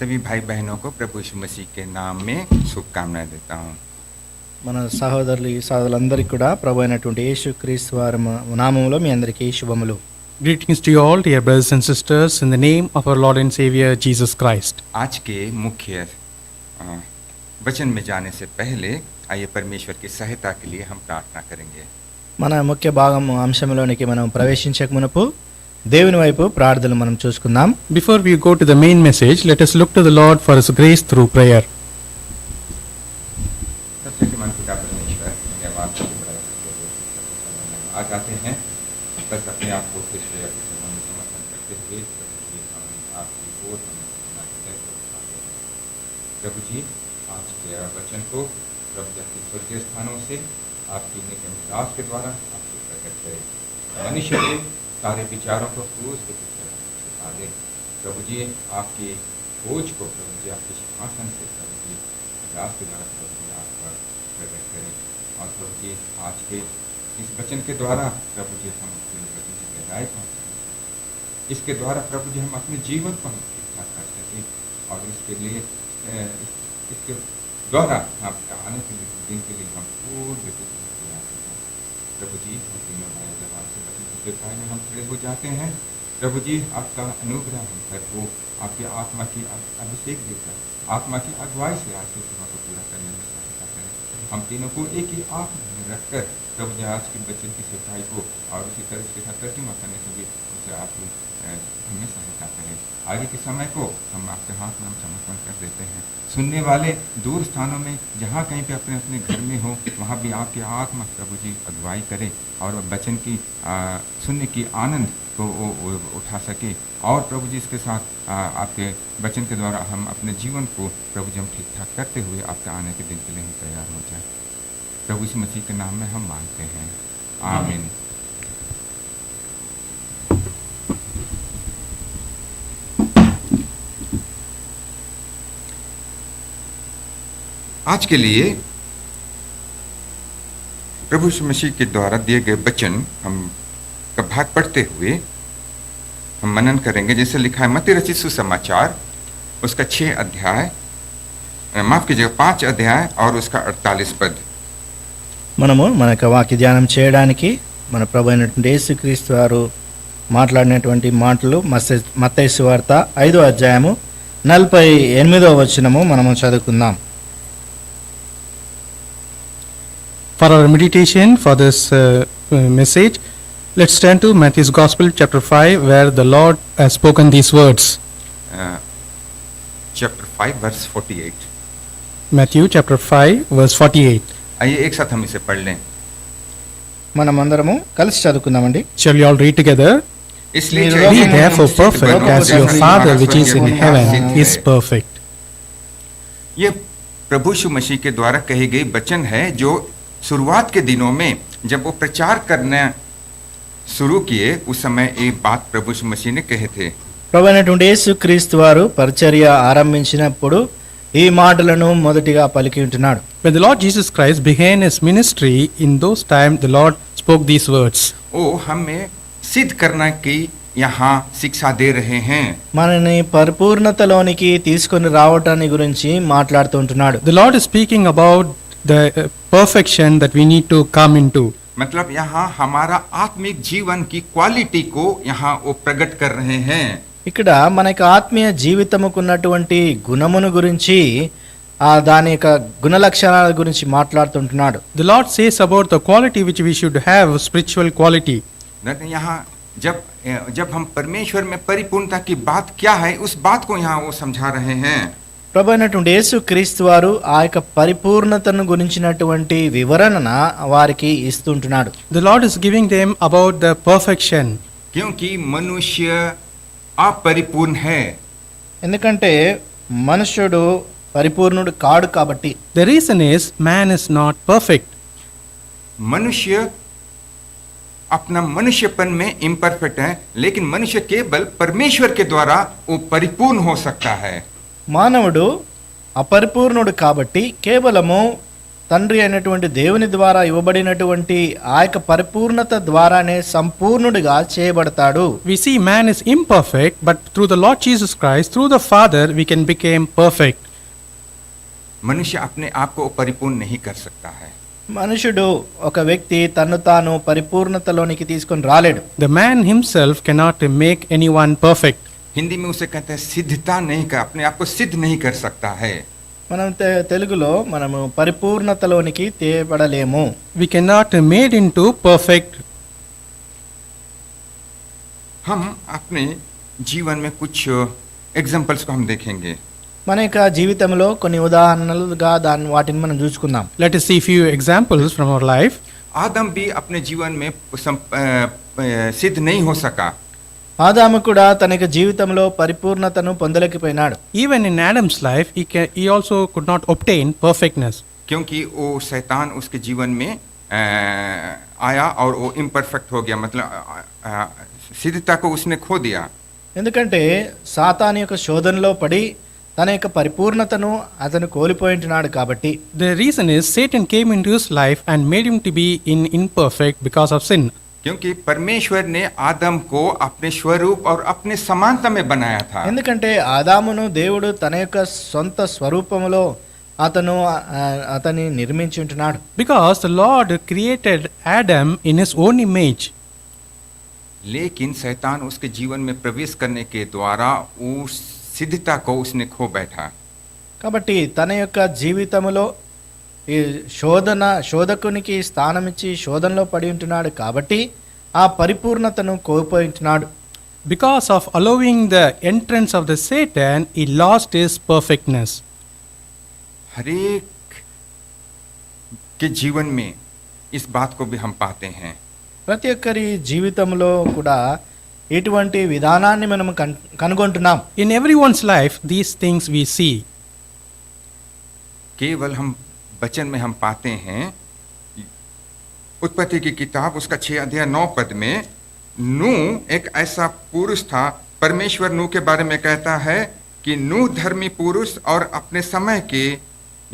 सभी भाई बहनों को प्रभु यीशु मसीह के नाम में शुभकामनाएं देता हूँ। మన సహోదరులందరికీ కూడా ప్రభు అయినటువంటి యేసుక్రీస్తు వారి నామములో మీ అందరికీ శుభములు. Greetings to you all, dear brothers and sisters, in the name of our Lord and Savior Jesus Christ. आज के मुख्य वचन में जाने से पहले आइए परमेश्वर की सहायता के लिए हम प्रार्थना करेंगे. మన ముఖ్య భాగం అంశంలోనికి మనం ప్రవేశించక మునుపు దేవుని వైపు ప్రార్థనలు మనం చూసుకుందాం. Before we go to the main message, let us look to the Lord for His grace through prayer. परमेश्वर धन्यवाद आज आते हैं बस अपने आप को समर्थन करते हुए आपकी ओर प्रभु जी आज के वचन को प्रभु के स्वर्गीय स्थानों से आपकी निगम दास के द्वारा आपको प्रकट करे. मनुष्य के सारे विचारों को क्रूस के पीछे आगे प्रभु जी आपकी खोज को प्रभु जी आपके सिंहासन से प्रभु जी दास के द्वारा प्रभु जी आप प्रकट करें. और प्रभु जी आज के इस वचन के द्वारा प्रभु जी हम प्रभु जी गहराई पहुँचें. इसके द्वारा प्रभु जी हम अपने जीवन को हम ठीक ठाक कर सकें और इसके लिए इसके द्वारा हम आने के लिए दिन के लिए हम पूर्ण तैयार हैं. प्रभु जी हम तीनों भाई जब आपसे वचन की भाई में हम खड़े हो जाते हैं प्रभु जी आपका अनुग्रह हम पर हो आपकी आत्मा की अभिषेक देकर आत्मा की अगुवाई से आज की सेवा को पूरा करने में सहायता करें. हम तीनों को एक ही आत्मा में रखकर प्रभु जी आज के वचन की सेवकाई को और उसी तरह उसके साथ तर्जुमा करने से भी उसे आप हमें सहायता करें. आगे के समय को हम आपके हाथ में हम समर्पण कर देते हैं. सुनने वाले दूर स्थानों में जहाँ कहीं पे अपने अपने घर में हो वहाँ भी आपकी आत्मा प्रभु जी अगुवाई करे और वचन की सुनने की आनंद को उठा सके. और प्रभु जी इसके साथ आपके वचन के द्वारा हम अपने जीवन को प्रभु जी हम ठीक ठाक करते हुए आपके आने के दिन के लिए हम तैयार हो जाए. प्रभु यीशु मसीह के नाम में हम मांगते हैं, आमीन. आज के लिए प्रभु यीशु मसीह के द्वारा दिए गए वचन हम का भाग पढ़ते हुए हम मनन करेंगे. जैसे लिखा है मत्ती रचित सुसमाचार उसका 6 अध्याय माफ कीजिएगा 5 अध्याय और उसका 48 पद. మనము మన యొక్క వాక్య ధ్యానం చేయడానికి మన ప్రభు అయినటువంటి యేసుక్రీస్తు వారు మాట్లాడినటువంటి మాటలు మత్తయి సువార్త 5వ అధ్యాయము 48వ వచనము మనము చదువుకుందాం. For our meditation for this message, let's turn to Matthew's Gospel chapter 5 where the Lord has spoken these words. Chapter 5 verse 48. Matthew chapter 5 verse 48. आइए एक साथ हम इसे पढ़ लें. మనమందరము కలిసి చదువుకుందామండి. Shall we all read together? इसलिए Be therefore perfect as your Father which is in heaven is perfect. ये प्रभु यीशु मसीह के द्वारा कही गई वचन है जो शुरुआत के दिनों में जब वो प्रचार करना शुरू किए उस समय एक बात प्रभु यीशु मसीह ने कहे थे. ప్రభు అయినటువంటి యేసుక్రీస్తు వారు పరిచర్య ఆరంభించినప్పుడు ఈ మాటలను మొదటిగా పలికి ఉంటున్నాడు. When the Lord Jesus Christ began his ministry, in those times the Lord spoke these words. ओ हमें सिद्ध करना की यहाँ शिक्षा दे रहे हैं. మనని పరిపూర్ణతలోనికి తీసుకొని రావటాన్ని గురించి మాట్లాడుతూ ఉంటున్నాడు. The Lord is speaking about the perfection that we need to come into. मतलब यहाँ हमारा आत्मिक जीवन की क्वालिटी को यहाँ वो प्रकट कर रहे हैं. ఇక్కడ మనకి ఆత్మీయ జీవితముకున్నటువంటి గుణమును గురించి దాని యొక్క గుణ లక్షణాల గురించి మాట్లాడుతుంటున్నాడు. The Lord says about the quality which we should have, spiritual quality. यहाँ जब हम परमेश्वर में परिपूर्णता की बात क्या है उस बात को यहाँ वो समझा रहे हैं. ప్రభు అయినటువంటి యేసుక్రీస్తు వారు ఆ యొక్క పరిపూర్ణతను గురించినటువంటి వివరణ వారికి ఇస్తుంటున్నాడు. The Lord is giving them about the perfection. क्योंकि मनुष्य अपरिपूर्ण है. ఎందుకంటే మనుష్యుడు పరిపూర్ణుడు కాడు కాబట్టి. The reason is man is not perfect. मनुष्य अपना मनुष्यपन में इम्परफेक्ट है लेकिन मनुष्य केवल परमेश्वर के द्वारा वो परिपूर्ण हो सकता है. మానవుడు అపరిపూర్ణుడు కాబట్టి కేవలము తండ్రి అయినటువంటి దేవుని ద్వారా ఇవ్వబడినటువంటి ఆ యొక్క పరిపూర్ణత ద్వారానే సంపూర్ణుడిగా చేయబడతాడు. We see man is imperfect, but through the Lord Jesus Christ, through the Father, we can become perfect. मनुष्य अपने आप को परिपूर्ण नहीं कर सकता है. మనుషుడు ఒక వ్యక్తి తన్ను తాను పరిపూర్ణతలోనికి తీసుకొని రాలేడు. The man himself cannot make anyone perfect. Hindi में उसे कहते हैं सिद्धता नहीं कर, अपने आप को सिद्ध नहीं कर सकता है. మనం తెలుగులో మనము పరిపూర్ణతలోనికి తేబడలేము. We cannot made into perfect. हम अपने जीवन में कुछ एग्जाम्पल्स को हम देखेंगे. మన యొక్క జీవితంలో కొన్ని ఉదాహరణలుగా వాటిని మనం చూసుకుందాం. Let us see few examples from our life. आदम भी अपने जीवन में सिद्ध नहीं हो सका. ఆదాము కూడా తన యొక్క జీవితంలో పరిపూర్ణతను పొందలేకపోయినాడు. Even in Adam's life, he also could not obtain perfectness. क्योंकि वो शैतान उसके जीवन में आया और वो इम्परफेक्ट हो गया, मतलब सिद्धता को उसने खो दिया. ఎందుకంటే సాతాను యొక్క శోధనలో పడి తన యొక్క పరిపూర్ణతను అతను కోల్పోయింటున్నాడు కాబట్టి. The reason is Satan came into his life and made him to be imperfect because of sin. क्योंकि परमेश्वर ने आदम को अपने स्वरूप और अपने समानता में बनाया था. ఎందుకంటే ఆదామును దేవుడు తన యొక్క సొంత స్వరూపములో అతని నిర్మించి ఉంటున్నాడు. Because the Lord created Adam in his own image. लेकिन शैतान उसके जीवन में प्रवेश करने के द्वारा उस सिद्धता को उसने खो बैठा. కాబట్టి తన యొక్క జీవితములో ఈ శోధకునికి స్థానం ఇచ్చి శోధనలో పడి ఉంటున్నాడు కాబట్టి ఆ పరిపూర్ణతను కోల్పోయి ఉంటున్నాడు. Because of allowing the entrance of the Satan, he lost his perfectness. हरेक के जीवन में इस बात को भी हम पाते हैं. ప్రతి ఒక్కరి జీవితంలో కూడా ఇటువంటి విధానాన్ని మనం కనుగొంటున్నాం. In everyone's life, these things we see. केवल हम वचन में हम पाते हैं, उत्पत्ति की किताब उसका 6 अध्याय 9 पद में नूह एक ऐसा पुरुष था. परमेश्वर नूह के बारे में कहता है कि नूह धर्मी पुरुष और अपने समय के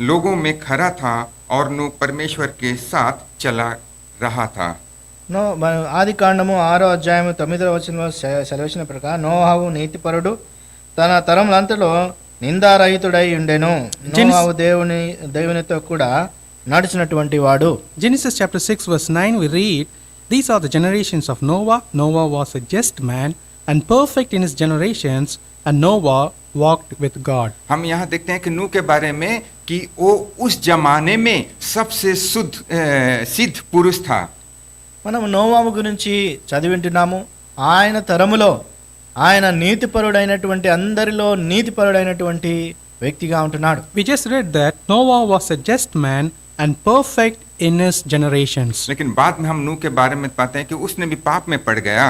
लोगों में खरा था और नूह परमेश्वर के साथ चला रहा था. ఆది కాండము 6వ అధ్యాయము 9వ వచనంలో సెలవిసిన ప్రకారం నోవాహు నీతిపరుడు తన తరములంతలో నిందారహితుడై ఉండెను. నోవాహు దేవునితో కూడా నడిచినటువంటి వాడు. Genesis chapter 6 verse 9 we read, these are the generations of Noah. Noah was a just man and perfect in his generations, and Noah walked with God. हम यहाँ देखते हैं कि नूह के बारे में कि वो उस जमाने में सबसे सिद्ध पुरुष था. మనం నోవాహు గురించి చదివింటున్నాము. ఆయన తరములో ఆయన నీతిపరుడైనటువంటి అందరిలో నీతిపరుడైనటువంటి వ్యక్తిగా ఉంటున్నాడు. We just read that Noah was a just man and perfect in his generations. लेकिन बाद में हम नूह के बारे में पाते हैं कि उसने भी पाप में पड़ गया.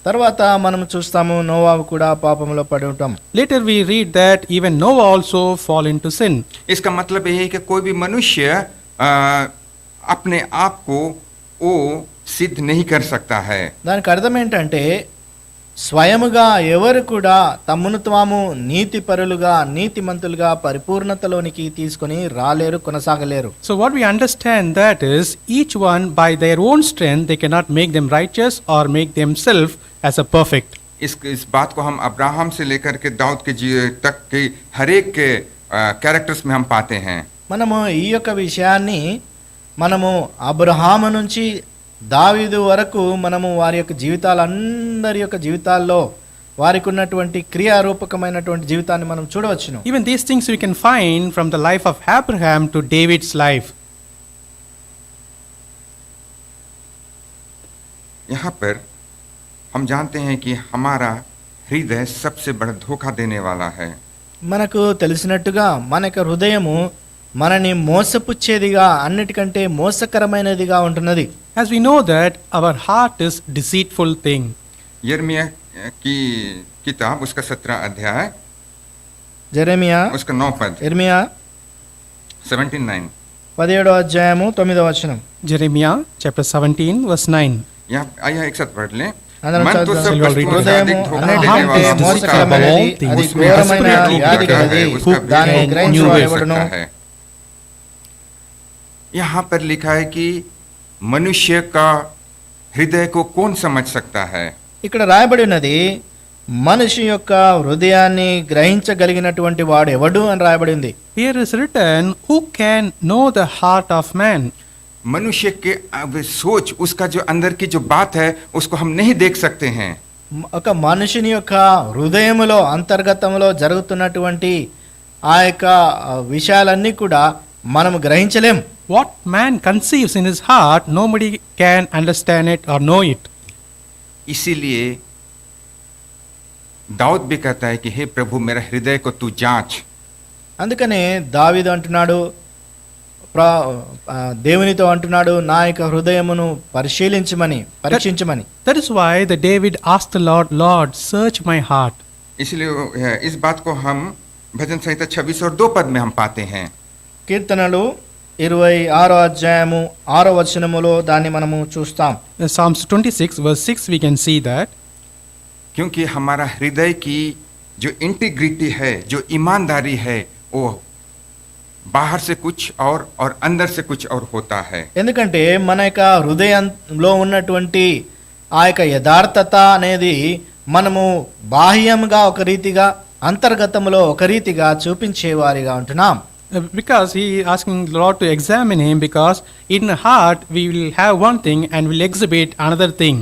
తర్వాత మనం చూస్తాము నోవాహు కూడా పాపంలో పడి ఉంటాం. Later we read that even Noah also fall into sin. इसका मतलब यह है कि कोई भी मनुष्य अपने आप को वो सिद्ध नहीं कर सकता है. దానికి అర్థం ఏంటంటే స్వయముగా ఎవరు కూడా తమ్మును తాము నీతిపరులుగా నీతిమంతులుగా పరిపూర్ణతలోనికి తీసుకొని రాలేరు, కొనసాగలేరు. So what we understand that is each one by their own strength they cannot make them righteous or make themselves as a perfect. इस बात को हम अब्राहम से लेकर के दाऊद के तक के हर एक के कैरेक्टर्स में हम पाते हैं. మనము ఈ యొక్క విషయాన్ని మనము అబ్రహాము నుంచి దావీదు వరకు మనము వారి యొక్క అందరి యొక్క జీవితాల్లో వారికి ఉన్నటువంటి క్రియారూపకమైనటువంటి జీవితాన్ని మనం చూడవచ్చును. Even these things we can find from the life of Abraham to David's life. यहाँ पर हम जानते हैं कि हमारा हृदय सबसे बड़ा धोखा देने वाला है. మనకు తెలిసినట్టుగా మన యొక్క హృదయము మనని మోసపుచ్చేదిగా అన్నిటికంటే మోసకరమైనదిగా ఉంటున్నది. As we know that our heart is deceitful thing. यिर्मयाह की किताब उसका 17 अध्याय జెరెమియా उसका 9 पद ఇర్మియా 17:9 17వ అధ్యాయము 9వ వచనం. Jeremiah chapter 17 verse 9. यहाँ आइए एक साथ पढ़ लें. అందరం मन तो చదువుదాం. सब वस्तुओं से హృదయము अधिक धोखा देने అన్నిటికంటే वाला उसका మోసకరమైనది, అది उसमें ఘోరమైన हंसने వ్యాధి लगा కలది, है, उसका దాన్ని भेद कौन గ్రహించువాడు समझ ఎవడును? सकता है. यहाँ पर लिखा है कि मनुष्य का हृदय को कौन समझ सकता है। ఇక్కడ రాయబడి ఉన్నది మనిషి యొక్క హృదయాన్ని గ్రహించగలిగినటువంటి వాడు ఎవడు అని రాయబడి ఉంది. Here is written, who can know the heart of man? मनुष्य के सोच, उसका जो अंदर की जो बात है उसको हम नहीं देख सकते हैं। ఒక మనుషుని యొక్క హృదయములో అంతర్గతంలో జరుగుతున్నటువంటి ఆ యొక్క విషయాలన్నీ కూడా మనం గ్రహించలేం. What man conceives in his heart, nobody can understand it or know it. इसीलिए दाऊद भी कहता है कि हे प्रभु मेरा हृदय को तू जांच। అందుకనే దావీదు అంటున్నాడు, దేవునితో అంటున్నాడు, నా యొక్క హృదయమును పరిశీలించమని, పరీక్షించమని. That is why the David asked the Lord, Lord, search my heart. इसलिए इस बात को हम भजन संहिता 26 और 2 पद में हम पाते हैं। కీర్తనలు 26వ అధ్యాయము 6వ వచనములో దాన్ని మనము చూస్తాం. Psalms 26 verse 6 we can see that. क्योंकि हमारा हृदय की जो इंटीग्रिटी है, जो ईमानदारी है, वो बाहर से कुछ और अंदर से कुछ और होता है। ఎందుకంటే మన యొక్క హృదయంలో ఉన్నటువంటి ఆ యొక్క యథార్థత అనేది మనము బాహ్యంగా ఒక రీతిగా, అంతర్గతంలో ఒక రీతిగా చూపించేవారిగా ఉంటున్నాం. Because he is asking the Lord to examine him, because in the heart we will have one thing and will exhibit another thing.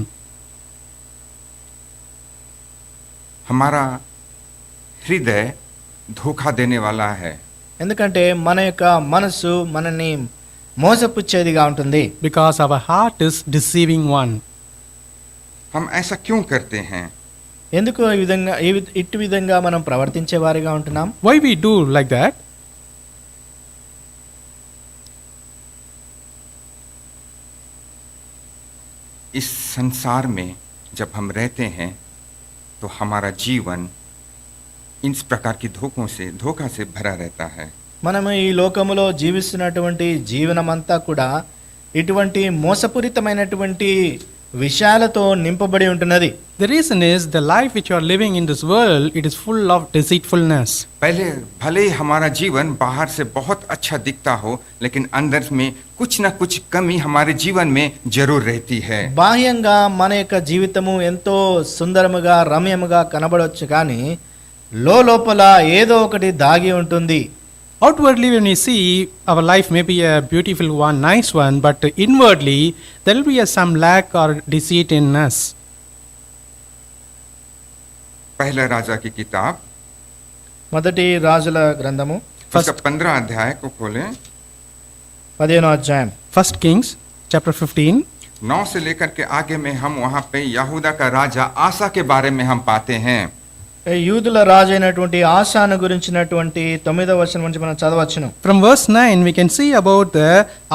हमारा हृदय धोखा देने वाला है। ఎందుకంటే మన యొక్క మనసు మనని మోసపుచ్చేదిగా ఉంటుంది. Because our heart is deceiving one. हम ऐसा क्यों करते हैं? ఎందుకు ఈ విధంగా ఇటు విధంగా మనం ప్రవర్తించే వారిగా ఉంటున్నాం? Why we do like that? इस संसार में जब हम रहते हैं तो हमारा जीवन इस प्रकार की धोखा से भरा रहता है। మనము ఈ లోకములో జీవిస్తున్నటువంటి జీవనమంతా కూడా ఇటువంటి మోసపూరితమైనటువంటి విషయాలతో నింపబడి ఉంటున్నది. The reason is the life which you are living in this world, it is full of deceitfulness. पहले भले ही हमारा जीवन बाहर से बहुत अच्छा दिखता हो, लेकिन अंदर में कुछ ना कुछ कमी हमारे जीवन में जरूर रहती है। బాహ్యంగా మన యొక్క జీవితము ఎంతో సుందరముగా రమ్యముగా కనబడవచ్చు, కానీ లోపల ఏదో ఒకటి దాగి ఉంటుంది. Outwardly when we see our life may be a beautiful one, nice one, but inwardly there will be some lack or deceit in us. पहला राजा की किताब మొదటి రాజుల గ్రంథము उसका 15 अध्याय को खोलें। 15వ అధ్యాయం. First Kings chapter 15. 9 से लेकर के आगे में हम वहां पे यहूदा का राजा आसा के बारे में हम पाते हैं। యూదుల రాజు అయినటువంటి ఆసాను గురించినటువంటి 9వ వచనం నుంచి మనం చదవచ్చును. From verse 9 we can see about the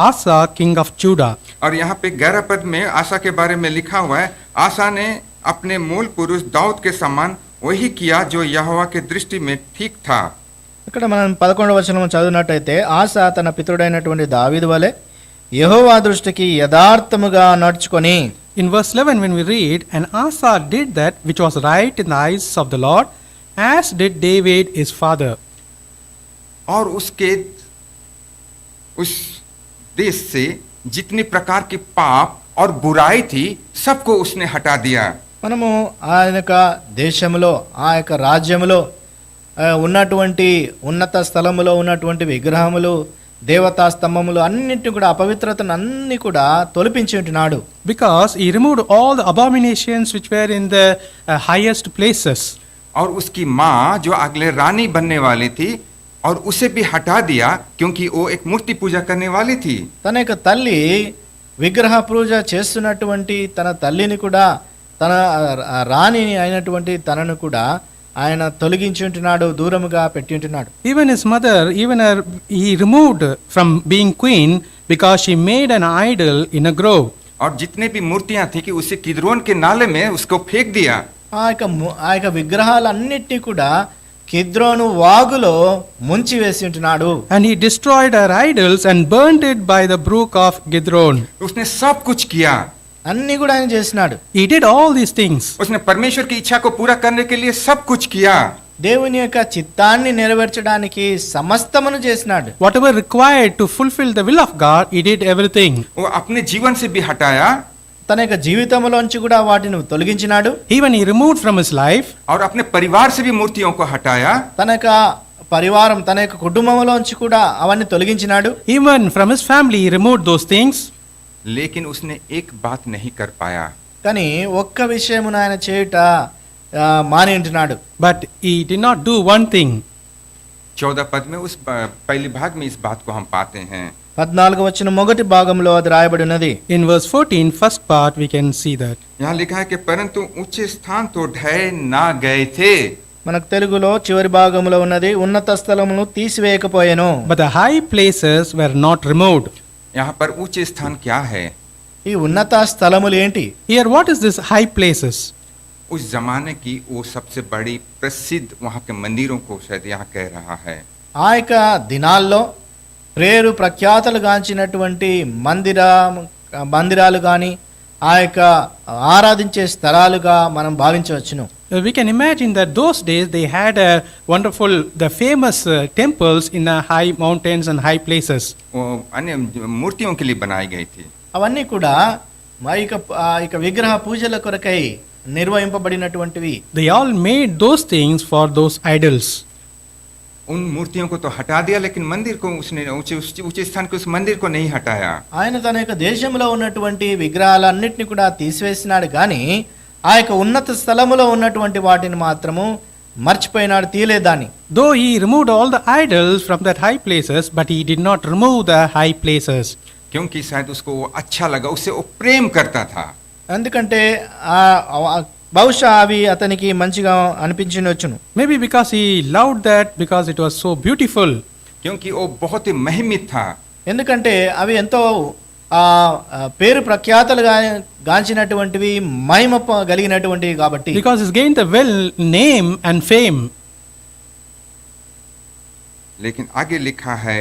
Asa king of Judah. और यहाँ पे 11 पद में आसा के बारे में लिखा हुआ है, आसा ने अपने मूल पुरुष दाऊद के समान वही किया जो यहोवा के दृष्टि में ठीक था। ఇక్కడ మనం 11వ వచనం చదివినట్టయితే, ఆసా తన పితరుడైనటువంటి దావీదు వలె యెహోవా దృష్టికి యథార్థముగా నడుచుకొని. In verse 11 when we read, and Asa did that which was right in the eyes of the Lord, as did David his father. और उसके उस देश से जितनी प्रकार की पाप और बुराई थी सबको उसने हटा दिया। మనము ఆ యొక్క దేశములో, ఆ యొక్క రాజ్యములో ఉన్నటువంటి ఉన్నత స్థలములో ఉన్నటువంటి విగ్రహములు, దేవతా స్తంభములు అన్నింటినీ కూడా, అపవిత్రతను అన్ని కూడా తొలపించి ఉంటున్నాడు. Because he removed all the abominations which were in the highest places. और उसकी माँ जो अगले रानी बनने वाली थी और उसे भी हटा दिया, क्योंकि वो एक मूर्ति पूजा करने वाली थी। తన యొక్క తల్లి విగ్రహ పూజ చేస్తున్నటువంటి తన తల్లిని కూడా, తన రాణి అయినటువంటి తనను కూడా ఆయన తొలగించి ఉంటున్నాడు, దూరముగా పెట్టి ఉంటున్నాడు. Even his mother, he removed from being queen because she made an idol in a grove. और जितने भी मूर्तियां थी कि उसे किद्रोन के नाले में उसको फेंक दिया। ఆ యొక్క విగ్రహాలన్నిటినీ కూడా కిద్రోను వాగులో ముంచి వేసి ఉంటున్నాడు. And he destroyed her idols and burnt it by the brook of Kidron. उसने सब कुछ किया, అన్ని కూడా ఆయన చేసినాడు. He did all these things. उसने परमेश्वर की इच्छा को पूरा करने के लिए सब कुछ किया। దేవుని యొక్క చిత్తాన్ని నెరవేర్చడానికి సమస్తమును చేసినాడు. Whatever required to fulfill the will of God, he did everything. वो अपने जीवन से भी हटाया తన యొక్క జీవితంలోంచి కూడా వాటిని తొలగించినాడు. Even he removed from his life. और अपने परिवार से भी मूर्तियों को हटाया. తన యొక్క పరివారం, తన యొక్క కుటుంబంలోంచి కూడా అవన్నీ తొలగించినాడు. Even from his family, he removed those things. लेकिन उसने एक बात नहीं कर पाया. కానీ ఒక్క విషయమును ఆయన చేయుట మాని ఉంటున్నాడు. But he did not do one thing. 14 पद में उस पहले भाग में इस बात को हम पाते हैं. 14వ వచనం మొదటి భాగంలో అది రాయబడి ఉన్నది. In verse 14, first part, we can see that. यहाँ लिखा है कि परंतु ऊंचे स्थान तो ढह ना गए थे. మనకు తెలుగులో చివరి భాగంలో ఉన్నది, ఉన్నత స్థలమును తీసివేయకపోయెను. But the high places were not removed. यहाँ पर ऊंचे स्थान क्या है? ఈ ఉన్నత స్థలములు ఏంటి? Here, what is this high places? उस जमाने की वो सबसे बड़ी प्रसिद्ध वहाँ के मंदिरों को शायद यहाँ कह रहा है. ఆ యొక్క దినాల్లో పేరు ప్రఖ్యాతలు గాంచినటువంటి మందిరాలు కానీ ఆ యొక్క ఆరాధించే స్థలాలుగా మనం భావించవచ్చును. We can imagine that those days they had a wonderful, the famous temples in the high mountains and high places. वो अन्य मूर्तियों के लिए बनाई गई थी. అవన్నీ కూడా ఆ యొక్క విగ్రహ పూజల కొరకై నిర్వహింపబడినటువంటివి. They all made those things for those idols. उन मूर्तियों को तो हटा दिया, लेकिन मंदिर को उसने ऊंचे स्थान के उस मंदिर को नहीं हटाया. ఆయన తన యొక్క దేశంలో ఉన్నటువంటి విగ్రహాలన్నిటిని కూడా తీసివేసినాడు, కానీ ఆ యొక్క ఉన్నత స్థలములో ఉన్నటువంటి వాటిని మాత్రము మర్చిపోయినాడు, తీయలేదాన్ని. Though he removed all the idols from that high places, but he did not remove the high places. क्योंकि शायद उसको वो अच्छा लगा, उससे वो प्रेम करता था. ఎందుకంటే బహుశా అవి అతనికి మంచిగా అనిపించవచ్చును. Maybe because he loved that, because it was so beautiful. क्योंकि वो बहुत ही महिमित था. ఎందుకంటే అవి ఎంతో పేరు ప్రఖ్యాతలు గాంచినటువంటివి, మహిమ కలిగినటువంటివి కాబట్టి. Because he's gained the well name and fame. लेकिन आगे लिखा है,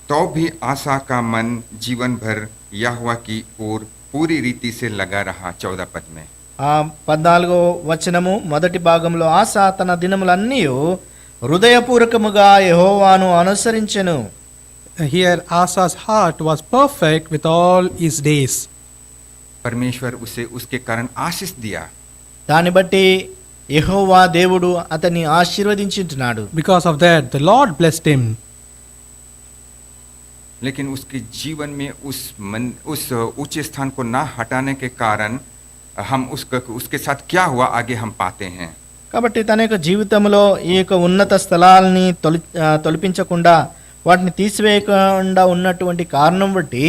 तो भी आसा का मन जीवन भर यहोवा की ओर पूरी रीति से लगा रहा. 14 पद में 14వ వచనము మొదటి భాగంలో ఆస తన దినములన్నీ హృదయపూర్వకముగా యెహోవాను అనుసరించెను. Here Asa's heart was perfect with all his days. परमेश्वर उसे उसके कारण आशीष दिया. దాన్ని బట్టి యెహోవా దేవుడు అతన్ని ఆశీర్వదించుచున్నాడు. Because of that, the Lord blessed him. लेकिन उसके जीवन में उस ऊंचे स्थान को ना हटाने के कारण हम उसके साथ क्या हुआ आगे हम पाते हैं. కాబట్టి తన యొక్క జీవితంలో ఈ యొక్క ఉన్నత స్థలాల్ని తొలపించకుండా, వాటిని తీసివేయకుండా ఉన్నటువంటి కారణం బట్టి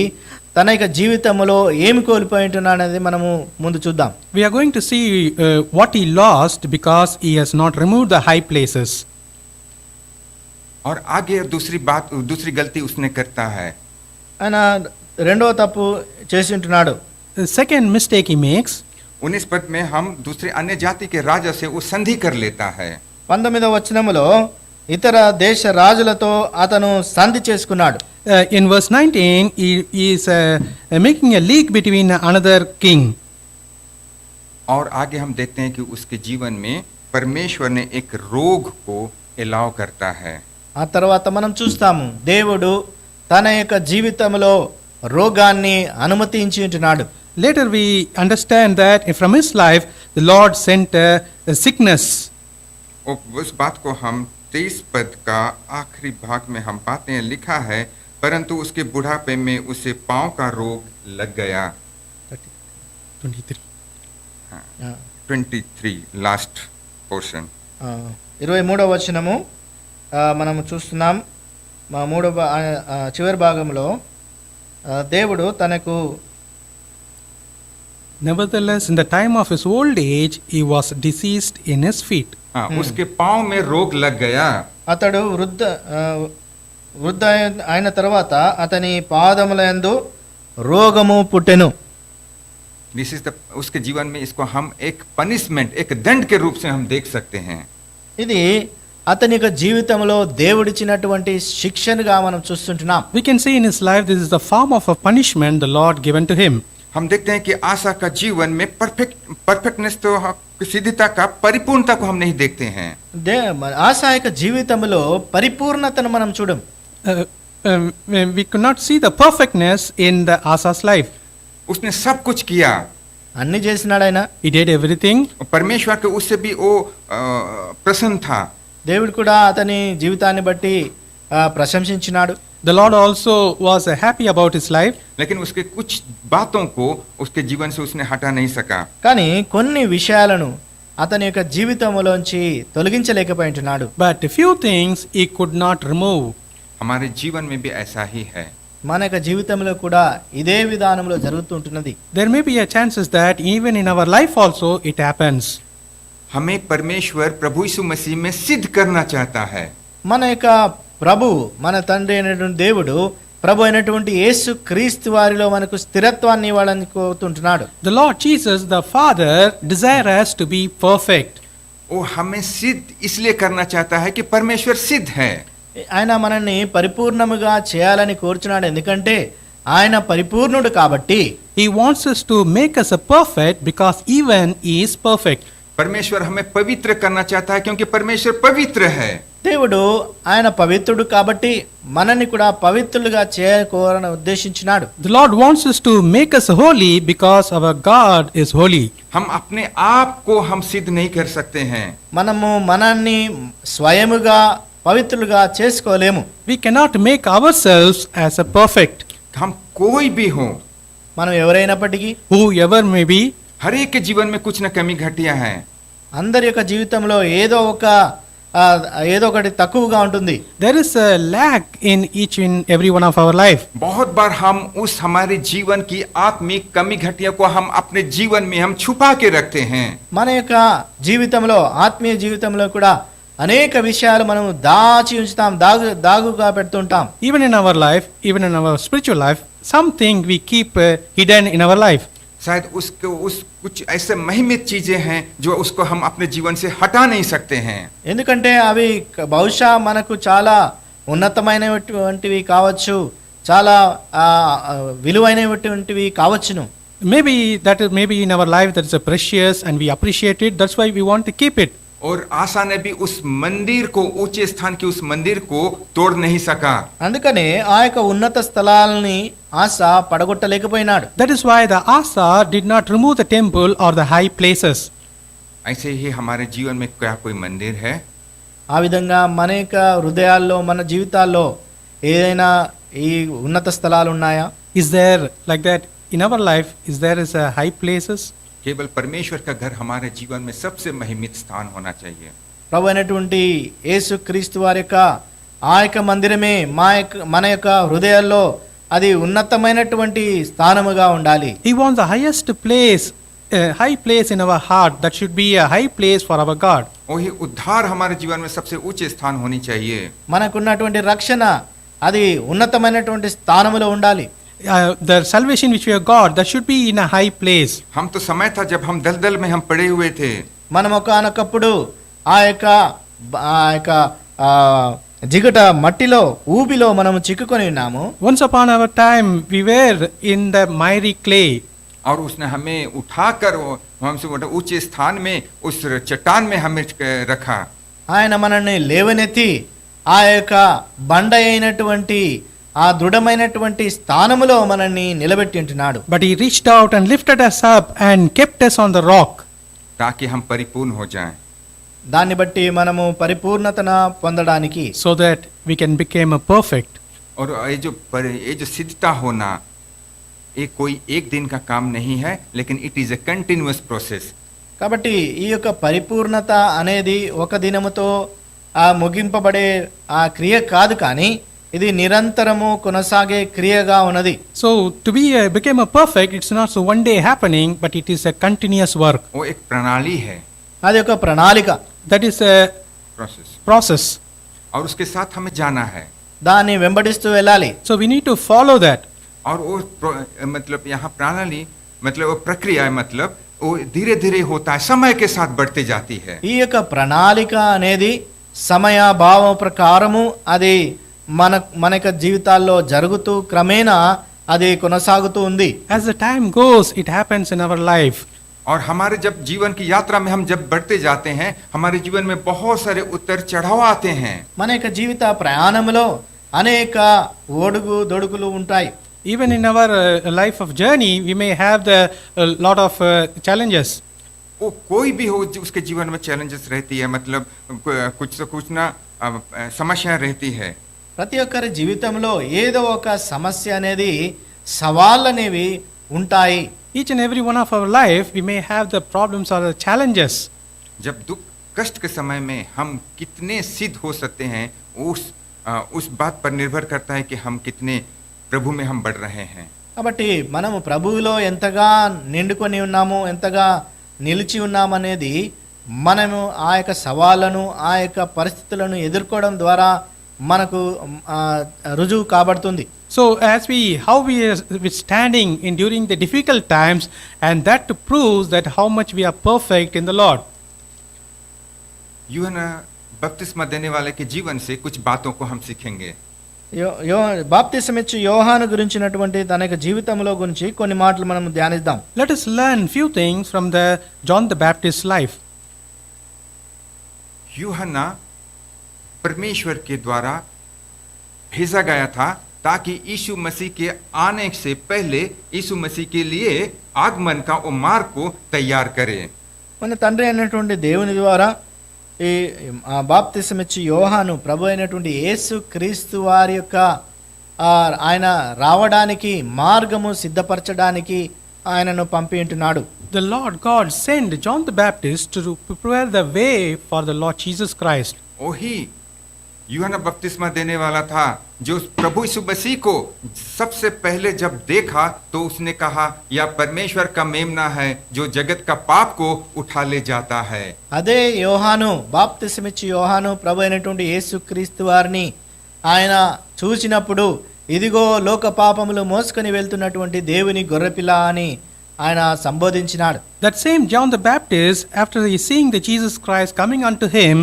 తన యొక్క జీవితంలో ఏమి కోల్పోయింటున్నాడు అనేది మనము ముందు చూద్దాం. We are going to see what he lost because he has not removed the high places. और आगे दूसरी गलती उसने करता है. ఆయన రెండవ తప్పు చేసి ఉంటున్నాడు. The second mistake he makes, 19 पद में हम दूसरे अन्य जाति के राजा से वो संधि कर लेता है. 19వ వచనములో ఇతర దేశ రాజులతో అతను సంధి చేసుకున్నాడు. in verse 19, he is making a league between another king. और आगे हम देखते हैं कि उसके जीवन में परमेश्वर ने एक रोग को एलाव करता है. ఆ తర్వాత మనం చూస్తాము, దేవుడు తన యొక్క జీవితంలో రోగాన్ని అనుమతించి ఉంటున్నాడు. Later we understand that from his life the Lord sent a sickness. उस बात को हम 23 पद का आखिरी भाग में हम पाते हैं, लिखा है, परंतु उसके बुढ़ापे में उसे पांव का रोग लग गया. 23. 23 लास्ट पोर्शन. 23వ వచనము మనము చూస్తున్నాం. చివరి భాగంలో దేవుడు తనకు Nevertheless, in the time of his old age, he was diseased in his feet. उसके पांव में रोग लग गया. అతడు వృద్ధ అయిన తర్వాత అతని పాదములందు రోగము పుట్టెను. दिस इज उसके जीवन में इसको हम एक पनिशमेंट, एक दंड के रूप से हम देख सकते हैं. ఇది అతని యొక్క జీవితంలో దేవుడిచ్చినటువంటి శిక్షణగా మనం చూస్తుంటున్నాం. We can see in his life this is the form of a punishment the Lord given to him. हम देखते हैं कि आशा का जीवन में परफेक्टनेस तो सिद्धता का परिपूर्णता को हम नहीं देखते हैं। ఆశ యొక్క జీవితంలో పరిపూర్ణతను మనం చూడం. We could not see the perfectness in the Asa's life. उसने सब कुछ किया, అన్ని చేసినాడు ఆయన. He did everything. परमेश्वर के उससे भी वो प्रसन्न था। దేవుడు కూడా అతని జీవితాన్ని బట్టి ప్రశంసించినాడు. The Lord also was happy about his life. लेकिन उसके कुछ बातों को उसके जीवन से उसने हटा नहीं सका। కానీ కొన్ని విషయాలను అతని యొక్క జీవితంలోంచి తొలగించలేకపోయింటున్నాడు. But a few things he could not remove. हमारे जीवन में भी ऐसा ही है। మన యొక్క జీవితంలో కూడా ఇదే విధానంలో జరుగుతుంటున్నది. There may be a chances that even in our life also it happens. हमें परमेश्वर प्रभु यीशु मसीह में सिद्ध करना चाहता है। మన యొక్క ప్రభు, మన తండ్రి అయినటువంటి దేవుడు, ప్రభు అయినటువంటి యేసు క్రీస్తు వారిలో మనకు స్థిరత్వాన్ని ఇవ్వాలని కోరుతుంటున్నాడు. The Lord Jesus, the Father, desires us to be perfect. वो हमें सिद्ध इसलिए करना चाहता है कि परमेश्वर सिद्ध है। ఆయన మనల్ని పరిపూర్ణముగా చేయాలని కోరుచున్నాడు, ఎందుకంటే ఆయన పరిపూర్ణుడు కాబట్టి. He wants us to make us a perfect because even he is perfect. परमेश्वर हमें पवित्र करना चाहता है क्योंकि परमेश्वर पवित्र है। దేవుడు ఆయన పవిత్రుడు కాబట్టి మనల్ని కూడా పవిత్రులుగా చేయాలని ఉద్దేశించినాడు. The Lord wants us to make us holy because our God is holy. हम अपने आप को हम सिद्ध नहीं कर सकते हैं। మనము మనల్ని స్వయముగా పవిత్రులుగా చేసుకోలేము. We cannot make ourselves as a perfect. हम कोई भी हो, మనం ఎవరైనప్పటికీ, Whoever may be, हर एक के जीवन में कुछ न कमी घटिया है। అందరి యొక్క జీవితంలో ఏదో ఒకటి తక్కువగా ఉంటుంది. there is a lack in each and every one of our life. बहुत बार हम उस हमारे जीवन की आत्मिक कमी घटिया को हम अपने जीवन में हम छुपा के रखते हैं। మన యొక్క జీవితంలో, ఆత్మీయ జీవితంలో కూడా అనేక విషయాలు మనం దాచి ఉంచుతాం, దాగుగా పెడుతుంటాం. Even in our life, even in our spiritual life, something we keep hidden in our life. शायद कुछ ऐसे महिमित चीजें हैं जो उसको हम अपने जीवन से हटा नहीं सकते हैं। ఎందుకంటే అవి బహుశా మనకు చాలా ఉన్నతమైనటువంటివి కావచ్చు, చాలా విలువైనటువంటివి కావచ్చును. Maybe in our life that is a precious and we appreciate it. That's why we want to keep it. और आशा ने भी उस मंदिर को, ऊंचे स्थान की उस मंदिर को तोड़ नहीं सका। అందుకనే ఆ యొక్క ఉన్నత స్థలాలని ఆశ పడగొట్టలేకపోయినాడు. That is why the Asa did not remove the temple or the high places. ऐसे ही हमारे जीवन में क्या कोई मंदिर है? ఆ విధంగా మన యొక్క హృదయాల్లో, మన జీవితాల్లో ఏదైనా ఈ ఉన్నత స్థలాలు ఉన్నాయా? Is there like that in our life? Is there a high places? केवल परमेश्वर का घर हमारे जीवन में सबसे महिमित स्थान होना चाहिए। ప్రభు అయినటువంటి యేసు క్రీస్తు వారి యొక్క ఆ యొక్క మందిరమే మన యొక్క హృదయాల్లో అది ఉన్నతమైనటువంటి స్థానముగా ఉండాలి. He wants the highest place, a high place in our heart. That should be a high place for our God. वही उद्धार हमारे जीवन में सबसे ऊंचे स्थान होनी चाहिए। మనకున్నటువంటి రక్షణ అది ఉన్నతమైనటువంటి స్థానములో ఉండాలి. The salvation which we have got, that should be in a high place. हम तो समय था जब हम दलदल में हम पड़े हुए थे। మనం ఒకానొకప్పుడు ఆ యొక్క జిగట మట్టిలో, ఊబిలో మనం చిక్కుకొని ఉన్నాము. Once upon our time we were in the miry clay. और उसने हमें उठाकर हमसे ऊंचे स्थान में उस चट्टान में हमें रखा। ఆయన మనల్ని లేవనెత్తి ఆ యొక్క బండ అయినటువంటి ఆ దృఢమైనటువంటి స్థానములో మనల్ని నిలబెట్టి ఉంటున్నాడు. But he reached out and lifted us up and kept us on the rock. ताकि हम परिपूर्ण हो जाएं। దాన్ని బట్టి మనము పరిపూర్ణతను పొందడానికి, so that we can become a perfect. और ये जो सिद्धता होना, ये कोई एक दिन का काम नहीं है, लेकिन it is a continuous process. కాబట్టి ఈ యొక్క పరిపూర్ణత అనేది ఒక దినముతో ముగింపబడే ఆ క్రియ కాదు, కానీ ఇది నిరంతరము కొనసాగే క్రియగా ఉన్నది. So to become a perfect, it's not so one day happening, but it is a continuous work. वो एक प्रणाली है, అది ఒక ప్రణాళిక, that is a process. और उसके साथ हमें जाना है, దాన్ని వెంబడిస్తూ వెళ్ళాలి. So we need to follow that. और वो मतलब यहाँ प्रणाली मतलब वो प्रक्रिया मतलब वो धीरे धीरे होता है, समय के साथ बढ़ते जाती है। ఈ యొక్క ప్రణాళిక అనేది సమయభావం ప్రకారము అది మన యొక్క జీవితాల్లో జరుగుతూ క్రమేణా అది కొనసాగుతూ ఉంది. As the time goes, it happens in our life. और हमारे जब जीवन की यात्रा में हम जब बढ़ते जाते हैं, हमारे जीवन में बहुत सारे उतार चढ़ाव आते हैं. మన యొక్క జీవిత ప్రయాణంలో అనేక ఒడుగు దొడుకులు ఉంటాయి. Even in our life of journey, we may have the lot of challenges. वो कोई भी हो उसके जीवन में चैलेंजेस रहती है, मतलब कुछ तो कुछ ना समस्या रहती है. ప్రతి ఒక్కరి జీవితంలో ఏదో ఒక సమస్య అనేది సవాళ్ళు అనేవి ఉంటాయి. Each and every one of our life, we may have the problems or the challenges. जब दुख कष्ट के समय में हम कितने सिद्ध हो सकते हैं, उस बात पर निर्भर करता है कि हम कितने प्रभु में हम बढ़ रहे हैं. కాబట్టి మనము ప్రభువులో ఎంతగా నిండుకొని ఉన్నాము, ఎంతగా నిలిచి ఉన్నామనేది మనము ఆ యొక్క సవాళ్ళను, ఆ యొక్క పరిస్థితులను ఎదుర్కోవడం ద్వారా మనకు రుజువు కాబడుతుంది. So as how we are standing in during the difficult times, and that proves that how much we are perfect in the Lord. यूहन्ना बपतिस्मा देने वाले के जीवन से कुछ बातों को हम सीखेंगे. బాప్తిసమిచ్చు యోహాను గురించినటువంటి తన యొక్క జీవితంలో గురించి కొన్ని మాటలు మనం ధ్యానిద్దాం. Let us learn few things from the John the Baptist's life. यूहन्ना परमेश्वर के द्वारा भेजा गया था ताकि यीशु मसीह के आने से पहले यीशु मसीह के लिए आगमन का वो मार्ग को तैयार करे. మన తండ్రి అయినటువంటి దేవుని ద్వారా ఈ బాప్తిసమిచ్చు యోహాను ప్రభు అయినటువంటి యేసు క్రీస్తు వారి యొక్క ఆయన రావడానికి మార్గము సిద్ధపరచడానికి ఆయనను పంపి ఉంటున్నాడు. The Lord God sent John the Baptist to prepare the way for the Lord Jesus Christ. वही यूहन्ना बपतिस्मा देने वाला था जो प्रभु यीशु मसीह को सबसे पहले जब देखा तो उसने कहा यह परमेश्वर का मेमना है जो जगत का पाप को उठा ले जाता है. అదే యోహాను బాప్తిసమిచ్చు యోహాను ప్రభు అయినటువంటి యేసు క్రీస్తు వారిని ఆయన చూసినప్పుడు ఇదిగో లోక పాపములు మోసుకొని వెళ్తున్నటువంటి దేవుని గొర్రెపిల్ల అని ఆయన సంబోధించినాడు. That same John the Baptist, after he seeing the Jesus Christ coming unto him,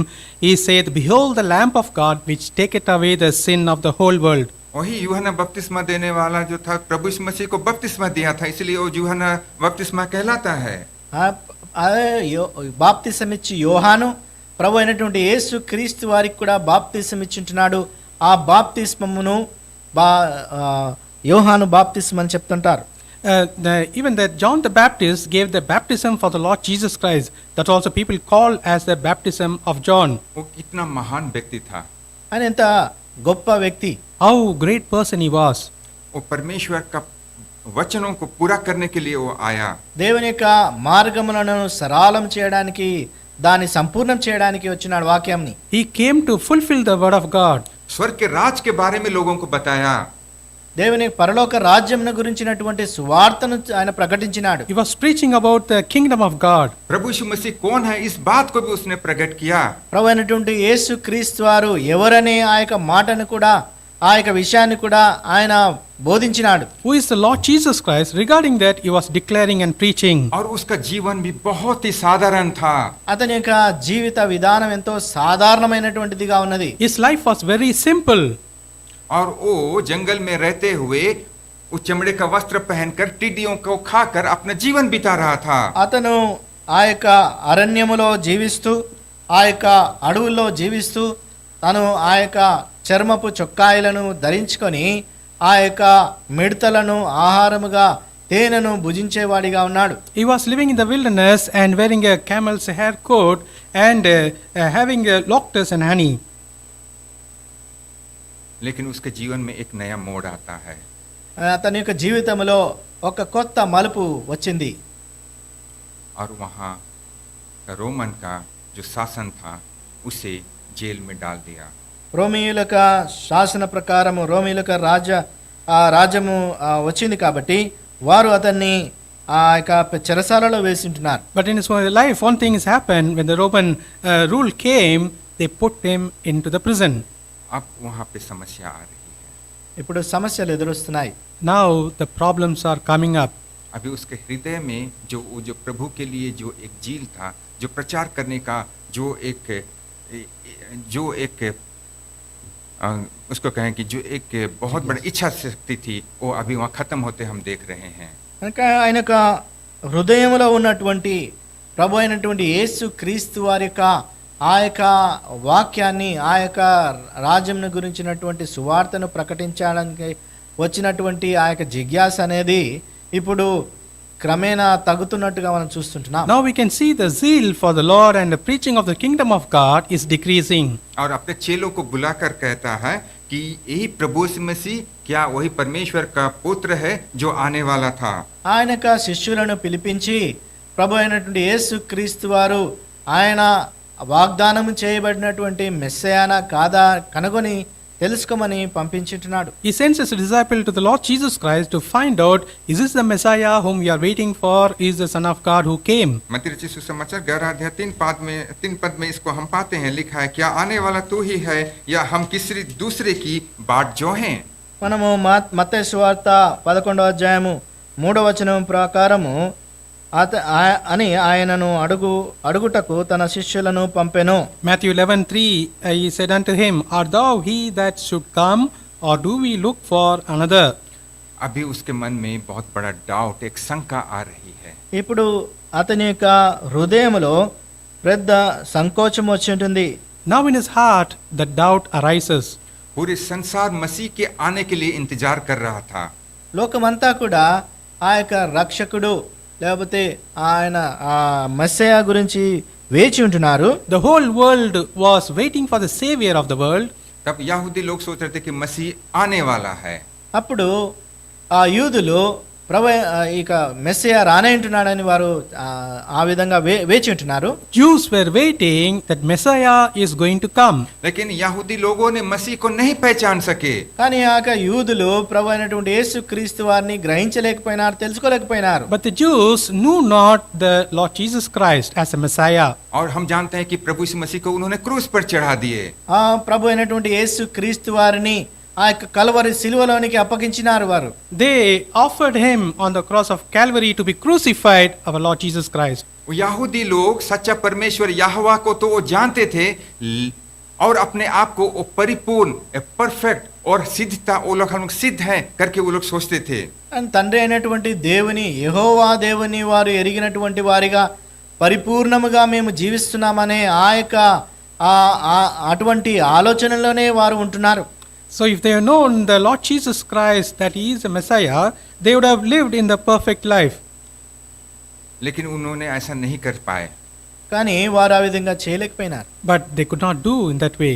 he said, "Behold the Lamb of God, which taketh away the sin of the whole world." वही यूहन्ना बपतिस्मा देने वाला जो था प्रभु यीशु मसीह को बपतिस्मा दिया था, इसलिए वो यूहन्ना बपतिस्मा कहलाता है. బాప్తిసమిచ్చు యోహాను ప్రభు అయినటువంటి యేసు క్రీస్తు వారికి కూడా బాప్తిసమిచ్చుంటున్నాడు. ఆ బాప్తిస్మమును యోహాను బాప్తిస్మ అని చెప్తుంటారు. Even that John the Baptist gave the baptism for the Lord Jesus Christ, that also people call as the baptism of John. वो कितना महान व्यक्ति था. ఆయన ఎంత గొప్ప వ్యక్తి, How great person he was. वो परमेश्वर का वचनों को पूरा करने के लिए वो आया. దేవుని యొక్క మార్గములను సరళం చేయడానికి, దాన్ని సంపూర్ణం చేయడానికి వచ్చినాడు వాక్యంని. He came to fulfill the word of God. स्वर्ग के राज के बारे में लोगों को बताया. దేవుని పరలోక రాజ్యమును గురించినటువంటి సువార్తను ఆయన ప్రకటించినాడు. He was preaching about the kingdom of God. प्रभु यीशु मसीह कौन है इस बात को भी उसने प्रकट किया. ప్రభు అయినటువంటి యేసు క్రీస్తు వారు ఎవరనే ఆ యొక్క మాటను కూడా, ఆ యొక్క విషయాన్ని కూడా ఆయన బోధించినాడు. Who is the Lord Jesus Christ? Regarding that, he was declaring and preaching. और उसका जीवन भी बहुत ही साधारण था. అతని యొక్క జీవిత విధానం ఎంతో సాధారణమైనటువంటిదిగా ఉన్నది. His life was very simple. और वो जंगल में रहते हुए उस चमड़े का वस्त्र पहनकर टिड्डियों को खाकर अपना जीवन बिता रहा था. అతను ఆ యొక్క అరణ్యములో జీవిస్తూ, ఆ యొక్క అడవుల్లో జీవిస్తూ, తను ఆ యొక్క చర్మపు చొక్కాయలను ధరించుకొని ఆ యొక్క మిడతలను ఆహారముగా తేనెను భుజించేవాడిగా ఉన్నాడు. He was living in the wilderness and wearing a camel's hair coat and having locusts and honey. लेकिन उसके जीवन में एक नया मोड़ आता है. అతని యొక్క జీవితంలో ఒక కొత్త మలుపు వచ్చింది. और वहाँ रोमन का जो शासन था उसे जेल में डाल दिया. రోమియుల యొక్క శాసన ప్రకారము, రోమియుల యొక్క రాజ్యము వచ్చింది కాబట్టి వారు అతన్ని ఆ యొక్క చెరసాలలో వేసింటున్నారు. But in his life, one thing has happened. When the Roman rule came, they put him into the prison. अब वहाँ पे समस्या आ रही है. ఇప్పుడు సమస్యలు ఎదురొస్తున్నాయి. Now the problems are coming up. अभी उसके हृदय में जो प्रभु के लिए जो एक झील था, जो प्रचार करने का जो एक उसको कहें कि जो एक बहुत बड़ी इच्छा शक्ति थी वो अभी वहाँ खत्म होते हम देख रहे हैं। కనుక ఆయన యొక్క హృదయంలో ఉన్నటువంటి ప్రభు అయినటువంటి యేసు క్రీస్తు వారి యొక్క ఆ యొక్క వాక్యాన్ని, ఆ యొక్క రాజ్యంను గురించినటువంటి సువార్తను ప్రకటించడానికి వచ్చినటువంటి ఆ యొక్క జిజ్ఞాస అనేది ఇప్పుడు క్రమేణా తగ్గుతున్నట్టుగా మనం చూస్తుంటున్నాం. Now we can see the zeal for the Lord and the preaching of the kingdom of God is decreasing. और अपने चेलों को बुलाकर कहता है कि यही प्रभु यीशु मसीह क्या वही परमेश्वर का पुत्र है जो आने वाला था। ఆయన యొక్క శిష్యులను పిలిపించి ప్రభు అయినటువంటి యేసు క్రీస్తు వారు ఆయన వాగ్దానం చేయబడినటువంటి మెస్సయానా కాదా కనుగొని తెలుసుకోమని పంపించుంటున్నాడు. He sends his disciple to the Lord Jesus Christ to find out, is this the Messiah whom we are waiting for? Is the Son of God who came? मत्ती रचित सुसमाचार 11 अध्याय 3 पद में इसको हम पाते हैं, लिखा है, क्या आने वाला तू ही है या हम किसी दूसरे की बाट जो हैं। మనము మత్తయి సువార్త 11వ అధ్యాయము 3వ వచనం ప్రకారము అని ఆయనను అడుగుటకు తన శిష్యులను పంపెను. Matthew 11:3, he said unto him, art thou he that should come, or do we look for another? अभी उसके मन में बहुत बड़ा डाउट, एक शंका आ रही है। ఇప్పుడు అతని యొక్క హృదయములో పెద్ద సంకోచం వచ్చి ఉంటుంది. Now in his heart the doubt arises. पूरे संसार मसीह के आने के लिए इंतजार कर रहा था। లోకమంతా కూడా ఆ యొక్క రక్షకుడు లేకపోతే ఆయన ఆ మెస్సయా గురించి వేచి ఉంటున్నారు. The whole world was waiting for the savior of the world. तब यहूदी लोग सोच रहे थे कि मसीह आने वाला है। అప్పుడు ఆ యూదులు ప్రభు ఇక మెస్సయా రానే ఉంటున్నాడని వారు ఆ విధంగా వేచి ఉంటున్నారు. Jews were waiting that Messiah is going to come. लेकिन यहूदी लोगों ने मसीह को नहीं पहचान सके। కానీ ఆ యొక్క యూదులు ప్రభు అయినటువంటి యేసు క్రీస్తు వారిని గ్రహించలేకపోయినారు, తెలుసుకోలేకపోయినారు. But the Jews knew not the Lord Jesus Christ as a Messiah. और हम जानते हैं कि प्रभु यीशु मसीह को उन्होंने क्रूस पर चढ़ा दिए। ఆ ప్రభు అయినటువంటి యేసు క్రీస్తు వారిని ఆ యొక్క కల్వరి సిలువలోనికి అప్పగించినారు వారు. They offered him on the cross of Calvary to be crucified, our Lord Jesus Christ. वो यहूदी लोग सच्चा परमेश्वर यहोवा को तो वो जानते थे और अपने आप को वो परिपूर्ण, परफेक्ट और सिद्धता वो लोग हम सिद्ध हैं करके वो लोग सोचते थे। తండ్రి అయినటువంటి దేవుని యెహోవా దేవుని వారు ఎరిగినటువంటి వారిగా పరిపూర్ణముగా మేము జీవిస్తున్నామనే ఆ యొక్క అటువంటి ఆలోచనలోనే వారు ఉంటున్నారు. So if they had known the Lord Jesus Christ that he is a Messiah, they would have lived in the perfect life. लेकिन उन्होंने ऐसा नहीं कर पाए। కానీ వారు ఆ విధంగా చేయలేకపోయినారు. But they could not do in that way.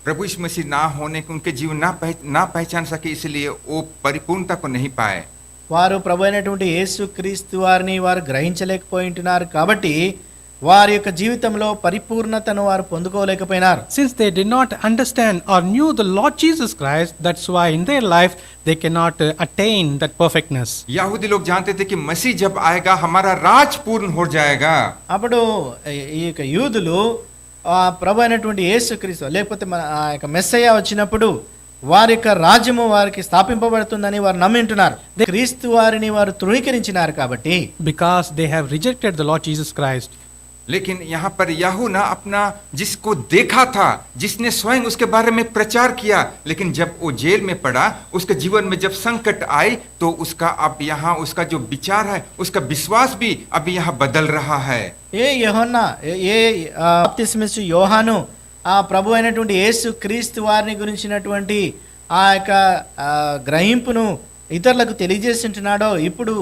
प्रभु यीशु मसीह ना होने के उनके जीवन ना पहचान सके, इसलिए वो परिपूर्णता को नहीं पाए। వారు ప్రభు అయినటువంటి యేసు క్రీస్తు వారిని వారు గ్రహించలేకపోయి ఉంటున్నారు కాబట్టి వారి యొక్క జీవితంలో పరిపూర్ణతను వారు పొందుకోలేకపోయినారు. Since they did not understand or knew the Lord Jesus Christ, that's why in their life they cannot attain that perfectness. यहूदी लोग जानते थे कि मसीह जब आएगा हमारा राज पूर्ण हो जाएगा। అప్పుడు ఈ యొక్క యూదులు ప్రభు అయినటువంటి యేసు క్రీస్తు లేకపోతే ఆ యొక్క మెస్సయ్య వచ్చినప్పుడు వారి యొక్క రాజ్యము వారికి స్థాపింపబడుతుందని వారు నమ్మి ఉంటున్నారు. క్రీస్తు వారిని వారు తృణీకరించినారు కాబట్టి, because they have rejected the Lord Jesus Christ. लेकिन यहाँ पर यूहन्ना अपना जिसको देखा था, जिसने स्वयं उसके बारे में प्रचार किया, लेकिन जब वो जेल में पड़ा, उसके जीवन में जब संकट आई तो उसका अब यहाँ उसका जो विचार है, उसका विश्वास भी अभी यहाँ बदल रहा है। ఏ యోహన్నా బాప్తిస్మిచ్చు యోహాను ఆ ప్రభు అయినటువంటి యేసు క్రీస్తు వారిని గురించినటువంటి ఆ యొక్క గ్రహింపును ఇతరులకు తెలియజేస్తుంటున్నాడో, ఇప్పుడు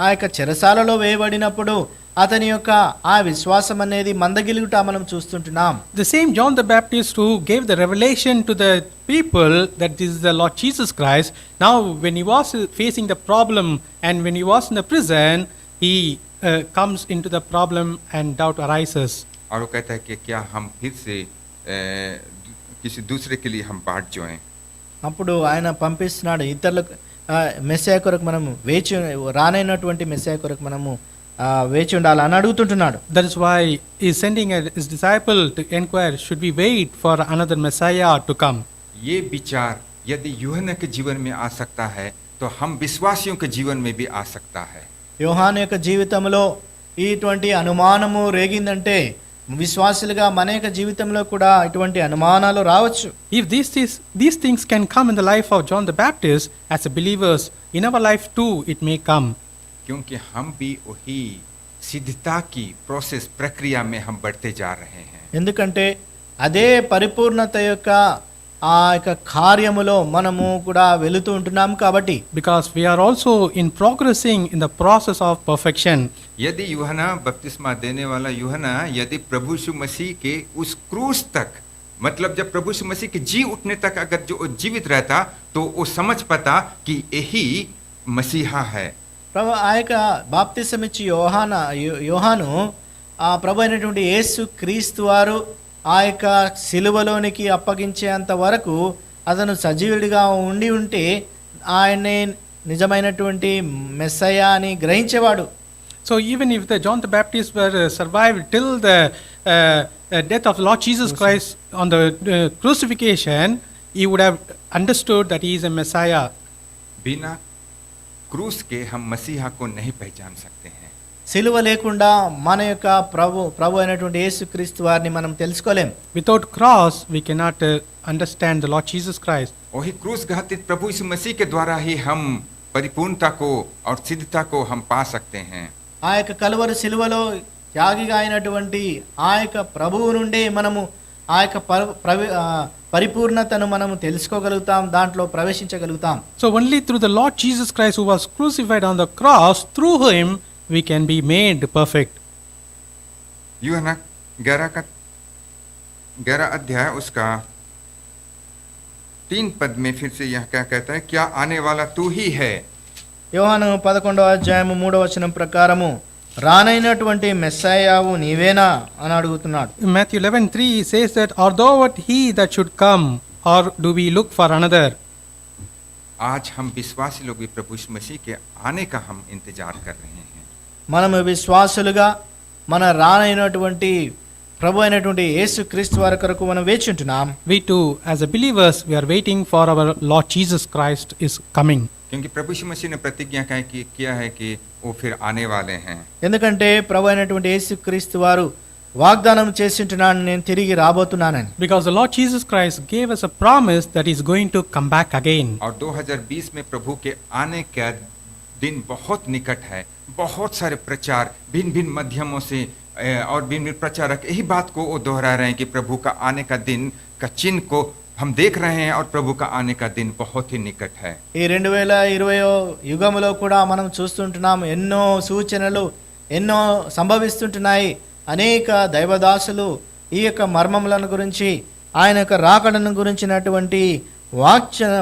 ఆ యొక్క చెరసాలలో వేయబడినప్పుడు అతని యొక్క ఆ విశ్వాసం అనేది మందగిలుట మనం చూస్తుంటున్నాం. The same John the Baptist who gave the revelation to the people that this is the Lord Jesus Christ, now when he was facing the problem and when he was in the prison, he comes into the problem and doubt arises. और वो कहता है कि क्या हम फिर से किसी दूसरे के लिए हम बाट जोएं। అప్పుడు ఆయన పంపిస్తున్నాడు ఇతరులకు మెస్సయ్య కొరకు మనము వేచి రానైనటువంటి మెస్సయ్య కొరకు మనము వేచి ఉండాలని అడుగుతుంటున్నాడు. That is why he is sending his disciple to inquire, should we wait for another Messiah to come? ये विचार यदि यूहन्ना के जीवन में आ सकता है तो हम विश्वासियों के जीवन में भी आ सकता है। యోహాను యొక్క జీవితంలో ఇటువంటి అనుమానము రేగిందంటే విశ్వాసులుగా మన యొక్క జీవితంలో కూడా ఇటువంటి అనుమానాలు రావచ్చు. If these things can come in the life of John the Baptist as a believers, in our life too it may come. क्योंकि हम भी वही सिद्धता की प्रोसेस प्रक्रिया में हम बढ़ते जा रहे हैं. ఎందుకంటే అదే పరిపూర్ణత యొక్క ఆ యొక్క కార్యములో మనము కూడా వెళుతూ ఉంటున్నాం కాబట్టి. Because we are also in progressing in the process of perfection. यदि यूहन्ना बपतिस्मा देने वाला यूहन्ना यदि प्रभु यीशु मसीह के उस क्रूस तक, मतलब जब प्रभु यीशु मसीह के जी उठने तक अगर जो जीवित रहता तो वो समझ पाता कि यही मसीहा है. ప్రభు ఆ యొక్క బాప్తిసం ఇచ్చి యోహాను ఆ ప్రభు అయినటువంటి యేసు క్రీస్తు వారు ఆ యొక్క సిలువలోనికి అప్పగించేంత వరకు అతను సజీవుడిగా ఉండి ఉంటే ఆయనే నిజమైనటువంటి మెస్సయ్య అని గ్రహించేవాడు. So even if the John the Baptist were survived till the death of Lord Jesus Christ on the crucifixion, he would have understood that he is a Messiah. बिना क्रूस के हम मसीहा को नहीं पहचान सकते हैं. సిలువ లేకుండా మన యొక్క ప్రభు అయినటువంటి యేసుక్రీస్తు వారిని మనం తెలుసుకోలేం. Without cross we cannot understand the Lord Jesus Christ. वही क्रूस घातित प्रभु यीशु मसीह के द्वारा ही हम परिपूर्णता को और सिद्धता को हम पा सकते हैं. ఆ యొక్క కలువరి సిలువలో త్యాగిగా అయినటువంటి ఆ యొక్క ప్రభువు నుండే మనము ఆ యొక్క పరిపూర్ణతను మనము తెలుసుకోగలుగుతాం, దాంట్లో ప్రవేశించగలుగుతాం. So only through the Lord Jesus Christ who was crucified on the cross, through him we can be made perfect. यूहन्ना 11 अध्याय उसका 3 पद में फिर से यह क्या कहता है, क्या आने वाला तू ही है. యోహాను 11వ అధ్యాయము 3వ వచనం ప్రకారము రానైనటువంటి మెస్సయ్యావు నీవేనా అని అడుగుతున్నాడు. In Matthew 11:3 he says that, or thou art he that should come, or do we look for another? आज हम विश्वासी लोग भी प्रभु यीशु मसीह के आने का हम इंतजार कर रहे हैं. మనము విశ్వాసులుగా మన రానైనటువంటి ప్రభు అయినటువంటి యేసుక్రీస్తు వారి కొరకు మనం వేచి ఉంటున్నాం. We too as a believers we are waiting for our Lord Jesus Christ is coming. क्योंकि प्रभु यीशु मसीह ने प्रतिज्ञा किया है कि वो फिर आने वाले हैं. ఎందుకంటే ప్రభు అయినటువంటి యేసుక్రీస్తు వారు వాగ్దానం చేసింటున్నాను, నేను తిరిగి రాబోతున్నానని. Because the Lord Jesus Christ gave us a promise that he is going to come back again. और 2020 में प्रभु के आने का दिन बहुत निकट है. बहुत सारे प्रचार भिन्न भिन्न माध्यमों से और भिन्न भिन्न प्रचारक यही बात को वो दोहरा रहे हैं कि प्रभु का आने का दिन का चिन्ह को हम देख रहे हैं और प्रभु का आने का दिन बहुत ही निकट है. ఈ 2020 యుగములో కూడా మనం చూస్తుంటున్నాం, ఎన్నో సూచనలు ఎన్నో సంభవిస్తుంటున్నాయి. అనేక దైవదాసులు ఈ యొక్క మర్మములను గురించి, ఆయన యొక్క రాకడను గురించినటువంటి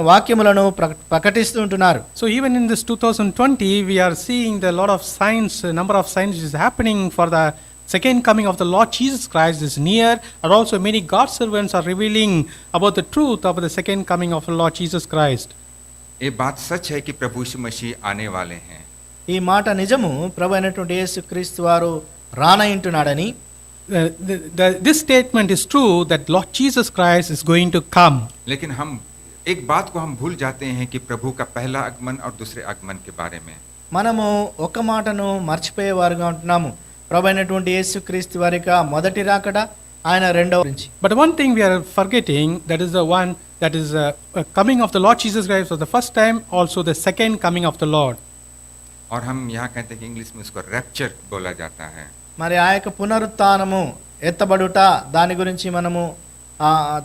వాక్యములను ప్రకటిస్తూ ఉంటున్నారు. So even in this 2020 we are seeing the lot of signs, number of signs is happening for the second coming of the Lord Jesus Christ is near, and also many God's servants are revealing about the truth of the second coming of the Lord Jesus Christ. ये बात सच है कि प्रभु यीशु मसीह आने वाले हैं. ఈ మాట నిజము, ప్రభు అయినటువంటి యేసుక్రీస్తు వారు రానయింటున్నాడని. This statement is true that Lord Jesus Christ is going to come. लेकिन हम एक बात को हम भूल जाते हैं कि प्रभु का पहला आगमन और दूसरे आगमन के बारे में. మనము ఒక మాటను మర్చిపోయేవారుగా ఉంటున్నాము, ప్రభు అయినటువంటి యేసుక్రీస్తు వారి యొక్క మొదటి రాకడ, ఆయన రెండవ గురించి. But one thing we are forgetting, that is the one that is coming of the Lord Jesus Christ for the first time, also the second coming of the Lord. और हम यहाँ कहते हैं कि इंग्लिश में उसको रैप्चर बोला जाता है. మరి ఆ యొక్క పునరుత్థానము, ఎత్తబడుట, దాని గురించి మనము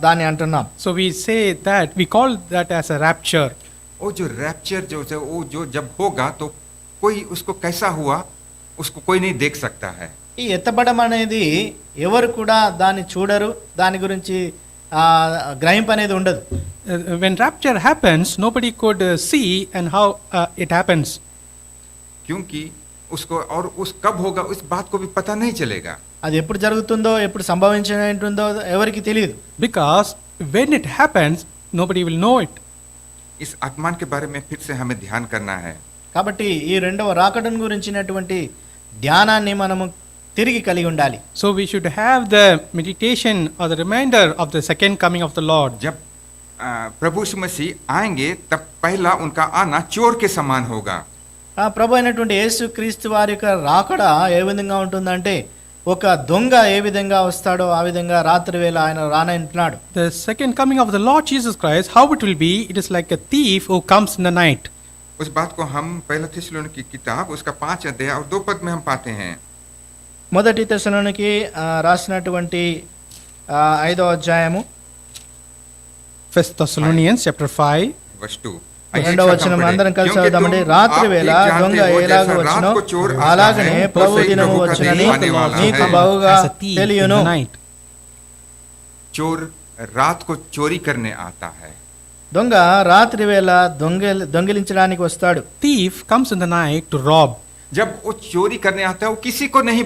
దాన్ని అంటున్నాం. So we say that, we call that as a rapture. वो जो रैप्चर जो है वो जो जब होगा तो कोई उसको कैसा हुआ उसको कोई नहीं देख सकता है. ఈ ఎత్తబడం అనేది ఎవరు కూడా దాన్ని చూడరు, దాని గురించి గ్రహింపు అనేది ఉండదు. When rapture happens, nobody could see and how it happens. क्योंकि उसको और उस कब होगा उस बात को भी पता नहीं चलेगा. అది ఎప్పుడు జరుగుతుందో, ఎప్పుడు సంభవించనుంటుందో ఎవరికి తెలియదు. Because when it happens, nobody will know it. इस आगमन के बारे में फिर से हमें ध्यान करना है. కాబట్టి ఈ రెండవ రాకడను గురించినటువంటి ధ్యానాన్ని మనము తిరిగి కలిగి ఉండాలి. So we should have the meditation or the reminder of the second coming of the Lord. जब प्रभु यीशु मसीह आएंगे तब पहला उनका आना चोर के समान होगा. ప్రభు అయినటువంటి యేసుక్రీస్తు వారి యొక్క రాకడ ఏ విధంగా ఉంటుందంటే ఒక దొంగ ఏ విధంగా వస్తాడో ఆ విధంగా రాత్రి వేళ ఆయన రానంటున్నాడు. The second coming of the Lord Jesus Christ, how it will be, it is like a thief who comes in the night. उस बात को हम पहला थिस्सलुनीके की किताब उसका 5 अध्याय और 2 पद में हम पाते हैं. మొదటి తెస్సలోనికి రాసినటువంటి 5వ అధ్యాయము 1 Thessalonians chapter 5. वर्ष 2. రెండవ వచనం అందరం కలిసి చదువుదామండి. రాత్రి వేళ దొంగ ఎలాగ వచ్చునో అలాగనే ప్రభు దినము వచ్చునని మీకు బహుగా As a thief in తెలియను. the night. चोर रात को चोरी करने आता है. దొంగ రాత్రి వేళ దొంగిలించడానికి వస్తాడు. Thief comes in the night to rob. जब वो चोरी करने आता है वो किसी को नहीं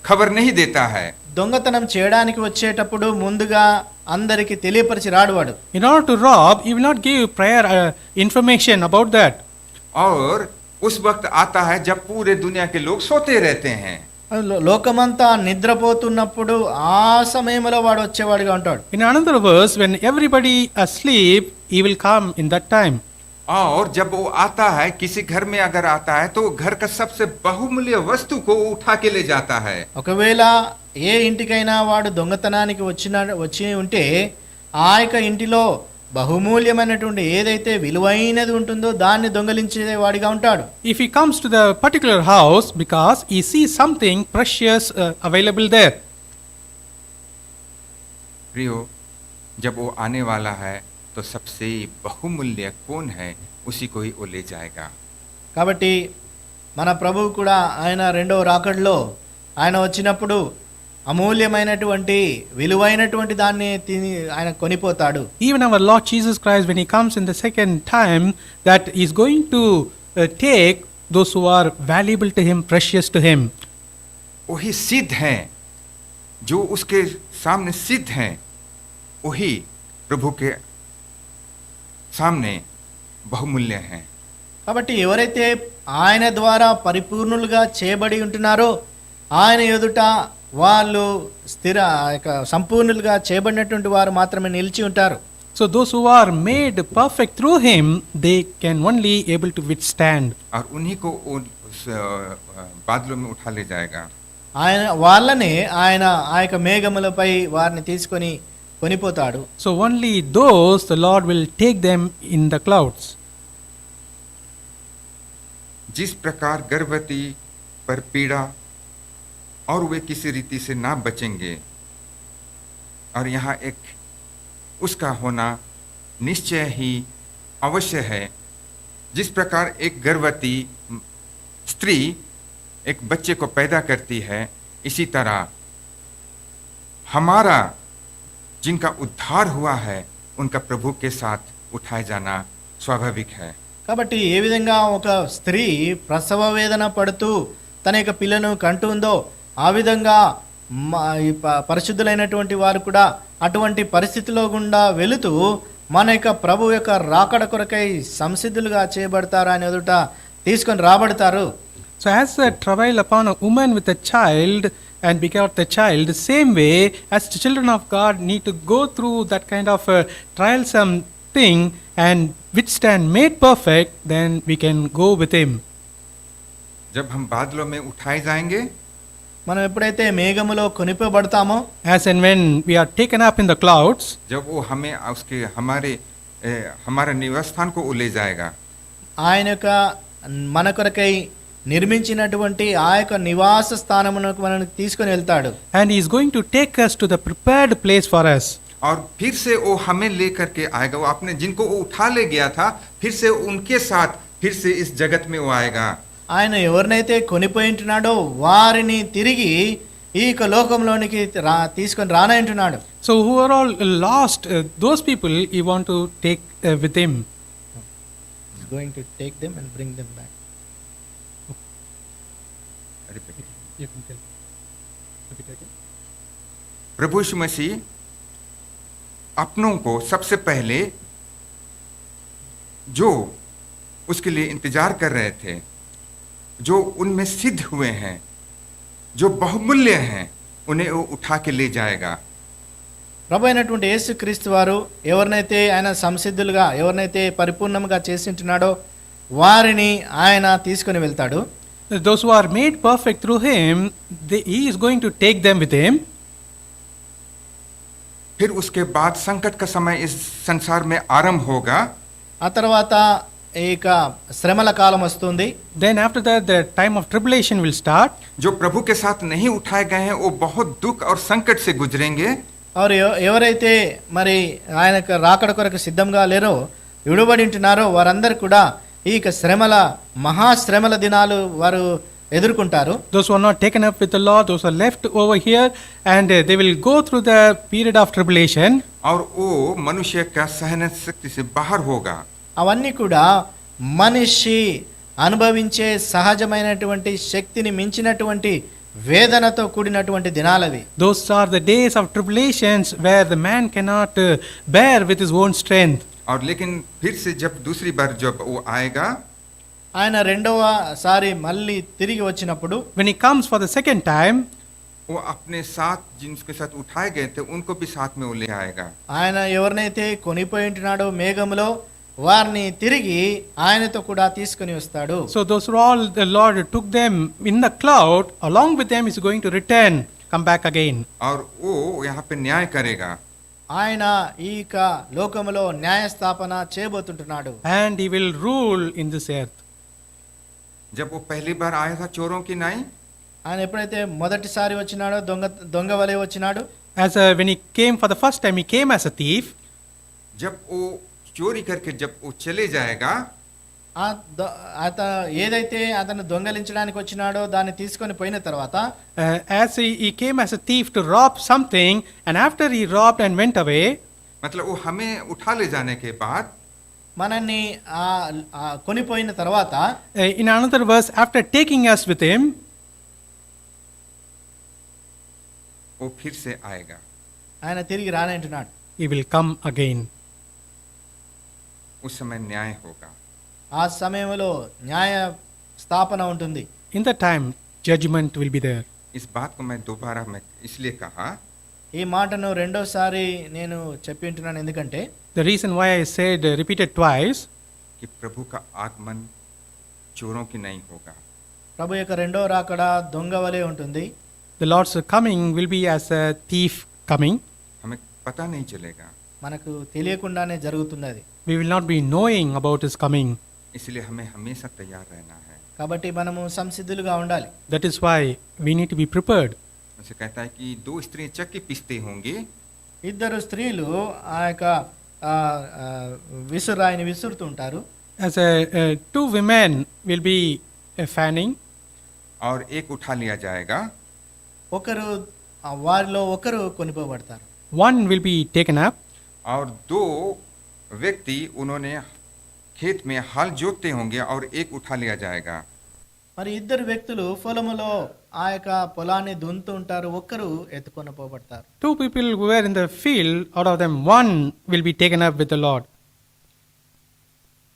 खबर नहीं देता है. దొంగతనం చేయడానికి వచ్చేటప్పుడు ముందుగా అందరికి తెలియపరిచి రాడు వాడు. In order to rob, he will not give prior information about that. और उस वक्त आता है जब पूरे दुनिया के लोग सोते रहते हैं. లోకమంతా నిద్రపోతున్నప్పుడు ఆ సమయంలో వాడు వచ్చేవాడిగా ఉంటాడు. In another verse, when everybody asleep, he will come in that time. और जब वो आता है किसी घर में अगर आता है तो घर का सबसे बहुमूल्य वस्तु को उठा के ले जाता है. ఒకవేళ ఏ ఇంటికైనా వాడు దొంగతనానికి వచ్చి ఉంటే ఆ యొక్క ఇంటిలో బహుమూల్యమైనటువంటి ఏదైతే విలువైనది ఉంటుందో దాన్ని దొంగలించే వాడిగా ఉంటాడు. If he comes to the particular house because he sees something precious available there. प्रियो, जब वो आने वाला है तो सबसे बहुमूल्य कौन है उसी को ही वो ले जाएगा. కాబట్టి మన ప్రభువు కూడా ఆయన రెండవ రాకడలో ఆయన వచ్చినప్పుడు అమూల్యమైనటువంటి విలువైనటువంటి దాన్ని ఆయన కొనిపోతాడు. Even our Lord Jesus Christ, when he comes in the second time, that he is going to take those who are valuable to him, precious to him. वही सिद्ध हैं, जो उसके सामने सिद्ध हैं, वही प्रभु के सामने बहुमूल्य हैं. కాబట్టి ఎవరైతే ఆయన ద్వారా పరిపూర్ణులుగా చేయబడి ఉంటున్నారో ఆయన ఎదుట వాళ్ళు సంపూర్ణులుగా చేయబడినటువంటి వారు మాత్రమే నిలిచి ఉంటారు. So those who are made perfect through him, they can only able to withstand. और उन्हीं को बादलों में उठा ले जाएगा. ఆయన వాళ్ళనే ఆయన ఆ యొక్క మేఘములపై వారిని తీసుకొని కొనిపోతాడు. So only those the Lord will take them in the clouds. जिस प्रकार गर्भवती पर पीड़ा और वे किसी रीति से ना बचेंगे और यहाँ एक उसका होना निश्चय ही अवश्य है. जिस प्रकार एक गर्भवती स्त्री एक बच्चे को पैदा करती है, इसी तरह हमारा जिनका उद्धार हुआ है उनका प्रभु के साथ उठाए जाना स्वाभाविक है. కాబట్టి ఏ విధంగా ఒక స్త్రీ ప్రసవ వేదన పడుతూ తన యొక్క పిల్లను కంటుందో ఆ విధంగా పరిశుద్ధులైనటువంటి వారు కూడా అటువంటి పరిస్థితిలో గుండా వెళుతూ మన యొక్క ప్రభు యొక్క రాకడ కొరకై సంసిద్ధులుగా చేయబడతారు అని ఎదుట తీసుకొని రాబడతారు. So as a travail upon a woman with a child and begot the child, the same way as the children of God need to go through that kind of trialsome thing and withstand made perfect, then we can go with him. जब हम बादलों में उठाए जाएंगे, మనం ఎప్పుడైతే మేఘములో కొనిపోబడతామో, as and when we are taken up in the clouds, जब वो हमें उसके हमारे निवास स्थान को ले जाएगा. ఆయన యొక్క మన కొరకై నిర్మించినటువంటి ఆ యొక్క నివాస స్థానమునకు మనల్ని తీసుకొని వెళ్తాడు. and he is going to take us to the prepared place for us. और फिर से वो हमें लेकर के आएगा. वो अपने जिनको वो उठा ले गया था फिर से उनके साथ फिर से इस जगत में वो आएगा. ఆయన ఎవరినైతే కొనిపోయింటున్నాడో వారిని తిరిగి ఈ లోకంలోనికి తీసుకొని రానంటున్నాడు. So who are all lost, those people he want to take with him. He's going to take them and bring them back. You can tell. Repeat again. प्रभु यीशु मसीह अपनों को सबसे पहले जो उसके लिए इंतजार कर रहे थे, जो उनमें सिद्ध हुए हैं, जो बहुमूल्य हैं, उन्हें वो उठा के ले जाएगा. ప్రభు అయినటువంటి యేసుక్రీస్తు వారు ఎవరినైతే ఆయన సంసిద్ధులుగా ఎవరినైతే పరిపూర్ణంగా చేసింటున్నాడో వారిని ఆయన తీసుకొని వెళ్తాడు. those who are made perfect through him, he is going to take them with him. फिर उसके बाद संकट का समय इस संसार में आरंभ होगा। ఆ తర్వాత ఇక శ్రమల కాలం వస్తుంది. Then after that, the time of tribulation will start. जो प्रभु के साथ नहीं उठाए गए हैं वो बहुत दुख और संकट से गुजरेंगे। और ఎవరైతే మరి ఆయన రాకడ కొరకు సిద్ధంగా లేరో విడుబడి ఉంటున్నారో వారందరూ కూడా ఈ శ్రమల మహాశ్రమల దినాలు వారు ఎదుర్కొంటారు. Those who are not taken up with the Lord, those who are left over here, and they will go through the period of tribulation. और वो मनुष्य का सहन शक्ति से बाहर होगा। అవన్నీ కూడా మనిషి అనుభవించే సహజమైనటువంటి శక్తిని మించినటువంటి వేదనతో కూడినటువంటి దినాలవి. Those are the days of tribulations where the man cannot bear with his own strength. और लेकिन फिर से जब दूसरी बार जब वो आएगा, ఆయన రెండవసారి మళ్ళీ తిరిగి వచ్చినప్పుడు When he comes for the second time, वो अपने साथ जिनके साथ उठाए गए थे उनको भी साथ में वो ले आएगा। ఆయన ఎవరినైతే కొనిపోయి ఉంటున్నాడో మేఘములో వారిని తిరిగి ఆయనతో కూడా తీసుకొని వస్తాడు. so those who all the Lord took them in the cloud, along with them is going to return, come back again. और वो यहाँ पे न्याय करेगा। ఆయన ఈ లోకములో న్యాయస్థాపన చేయబోతుంటున్నాడు. And he will rule in this earth. जब वो पहली बार आया था चोरों की नाई, ఆయన ఎప్పుడైతే మొదటిసారి వచ్చినాడో దొంగ వలె వచ్చినాడు. When he came for the first time, he came as a thief. जब वो चोरी करके जब वो चले जाएगा, ఏదైతే అతను దొంగలించడానికి వచ్చినాడో దాన్ని తీసుకొని పోయిన తర్వాత as he came as a thief to rob something, and after he robbed and went away, मतलब वो हमें उठा ले जाने के बाद మనల్ని కొనిపోయిన తర్వాత in another verse, after taking us with him, वो फिर से आएगा। ఆయన తిరిగి రానంటున్నాడు. he will come again. उस समय न्याय होगा। ఆ సమయంలో న్యాయ స్థాపన ఉంటుంది. In that time, judgment will be there. इस बात को मैं दोबारा मैं इसलिए कहा, ఈ మాటను రెండోసారి నేను చెప్పి ఉంటున్నాను ఎందుకంటే The reason why I said repeated twice, कि प्रभु का आगमन चोरों की नहीं होगा। ప్రభు యొక్క రెండో రాకడ దొంగ వలె ఉంటుంది. the Lord's coming will be as a thief coming. हमें पता नहीं चलेगा, మనకు తెలియకుండానే జరుగుతుంది అది. We will not be knowing about his coming. इसलिए हमें हमेशा तैयार रहना है। కాబట్టి మనము సంసిద్ధులుగా ఉండాలి. That is why we need to be prepared. उसे कहता है कि दो स्त्री चक्की पीसते होंगे, ఇద్దరు స్త్రీలు ఆ యొక్క విసురాయిని విసురుతూ ఉంటారు. As two women will be fanning, और एक उठा लिया जाएगा, ఒకరు వారిలో ఒకరు కొనిపోబడతారు. one will be taken up, और दो व्यक्ति उन्होंने खेत में हल जोतते होंगे और एक उठा लिया जाएगा। మరి ఇద్దరు వ్యక్తులు పొలములో ఆ యొక్క పొలాన్ని దున్నుతూ ఉంటారు, ఒక్కరు ఎత్తుకొని పోబడతారు. two people who were in the field, out of them one will be taken up with the Lord.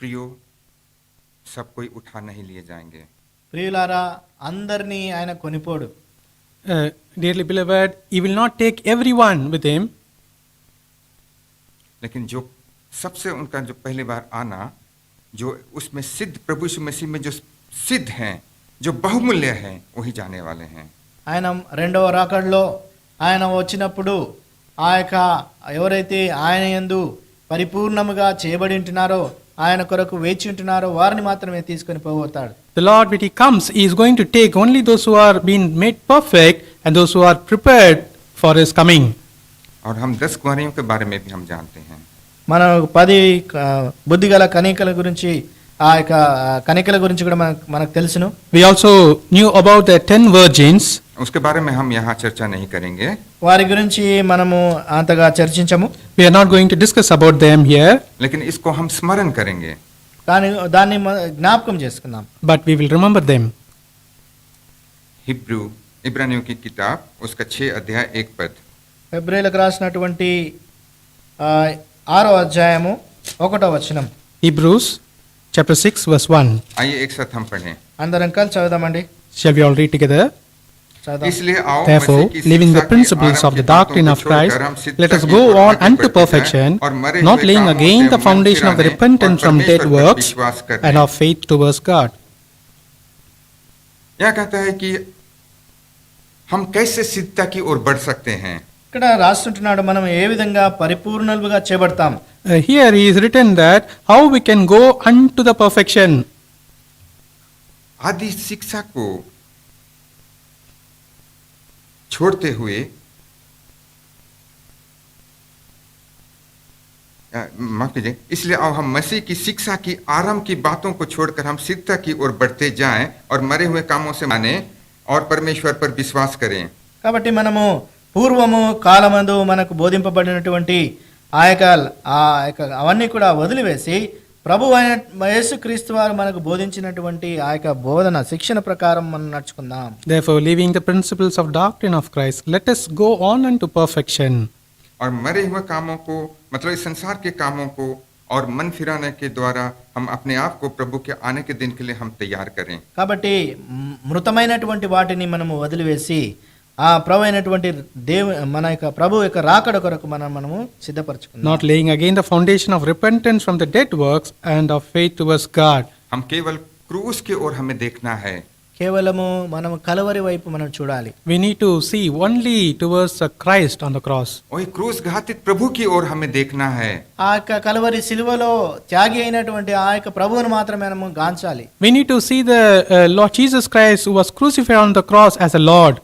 प्रियो, सब कोई उठा नहीं लिए जाएंगे। ప్రియులారా, అందరినీ ఆయన కొనిపోడు. Dearly beloved, he will not take everyone with him. लेकिन जो सबसे उनका जो पहली बार आना, जो उसमें सिद्ध प्रभु यीशु मसीह में जो सिद्ध हैं, जो बहुमूल्य हैं, वही जाने वाले हैं। ఆయన రెండవ రాకడలో ఆయన వచ్చినప్పుడు ఆ యొక్క ఎవరైతే ఆయన యందు పరిపూర్ణముగా చేయబడి ఉంటున్నారో, ఆయన కొరకు వేచి ఉంటున్నారో వారిని మాత్రమే తీసుకొని పోతాడు. The Lord, when he comes, he is going to take only those who are being made perfect and those who are prepared for his coming. और हम 10 कुंवारियों के बारे में भी हम जानते हैं। మన 10 బుద్ధిగల కనికల గురించి ఆ యొక్క కనికల గురించి కూడా మనకు తెలుసును. We also knew about the 10 virgins. उसके बारे में हम यहाँ चर्चा नहीं करेंगे, వారి గురించి మనము అంతగా చర్చించము. We are not going to discuss about them here, लेकिन इसको हम स्मरण करेंगे। కానీ దాన్ని జ్ఞాపకం చేసుకుందాం. but we will remember them. Hebrew इब्रानियों की किताब उसका 6 अध्याय 1 पद। ఫిబ్రవరికి రాసినటువంటి 6వ అధ్యాయము 1వ వచనం. Hebrews chapter 6 verse 1. आइए एक साथ हम पढ़ें। అందరం కలిసి చదువుదామండి. Shall we all read together? చదువుదాం. इसलिए आओ, Therefore, मसीह की leaving the शिक्षा के principles आरंभ of the की बातों doctrine को of Christ, छोड़कर हम सिद्धता let us की go ओर on आगे unto बढ़ते perfection, हैं और मरे not हुए laying कामों again से the मन foundation of the फिराने repentance और from dead परमेश्वर पर works विश्वास करने। and of faith towards God. यह कहता है कि हम कैसे सिद्धता की ओर बढ़ सकते हैं। ఇక్కడ రాస్తుంటున్నాడు మనం ఏ విధంగా పరిపూర్ణులుగా చేయబడతాం. Here he is written that how we can go unto the perfection. आदि शिक्षा को छोड़ते हुए माफ कीजिए, इसलिए अब हम मसीह की शिक्षा की आरंभ की बातों को छोड़कर हम सिद्धता की ओर बढ़ते जाएं और मरे हुए कामों से माने और परमेश्वर पर विश्वास करें। కాబట్టి మనము పూర్వము కాలమందు మనకు బోధింపబడినటువంటి ఆ యొక్క అవన్నీ కూడా వదిలివేసి ప్రభు అయిన యేసుక్రీస్తు వారు మనకు బోధించినటువంటి ఆ యొక్క బోధన శిక్షణ ప్రకారం మనం నడుచుకుందాం. Therefore, leaving the principles of doctrine of Christ, let us go on unto perfection. और मरे हुए कामों को मतलब इस संसार के कामों को और मन फिराने के द्वारा हम अपने आप को प्रभु के आने के दिन के लिए हम तैयार करें। కాబట్టి మృతమైనటువంటి వాటిని మనము వదిలివేసి ఆ ప్రభు అయినటువంటి మన యొక్క ప్రభు యొక్క రాకడ కొరకు మనము సిద్ధపరచుకుందాం. Not laying again the foundation of repentance from the dead works and of faith towards God. हम केवल क्रूस की ओर हमें देखना है। కేవలము మనం కలవరి వైపు మనం చూడాలి. We need to see only towards the Christ on the cross. वही क्रूस घातित प्रभु की ओर हमें देखना है। ఆ యొక్క కలవరి సిలువలో త్యాగి అయినటువంటి ఆ యొక్క ప్రభువును మాత్రమే మనము గాంచాలి. We need to see the Lord Jesus Christ who was crucified on the cross as a Lord.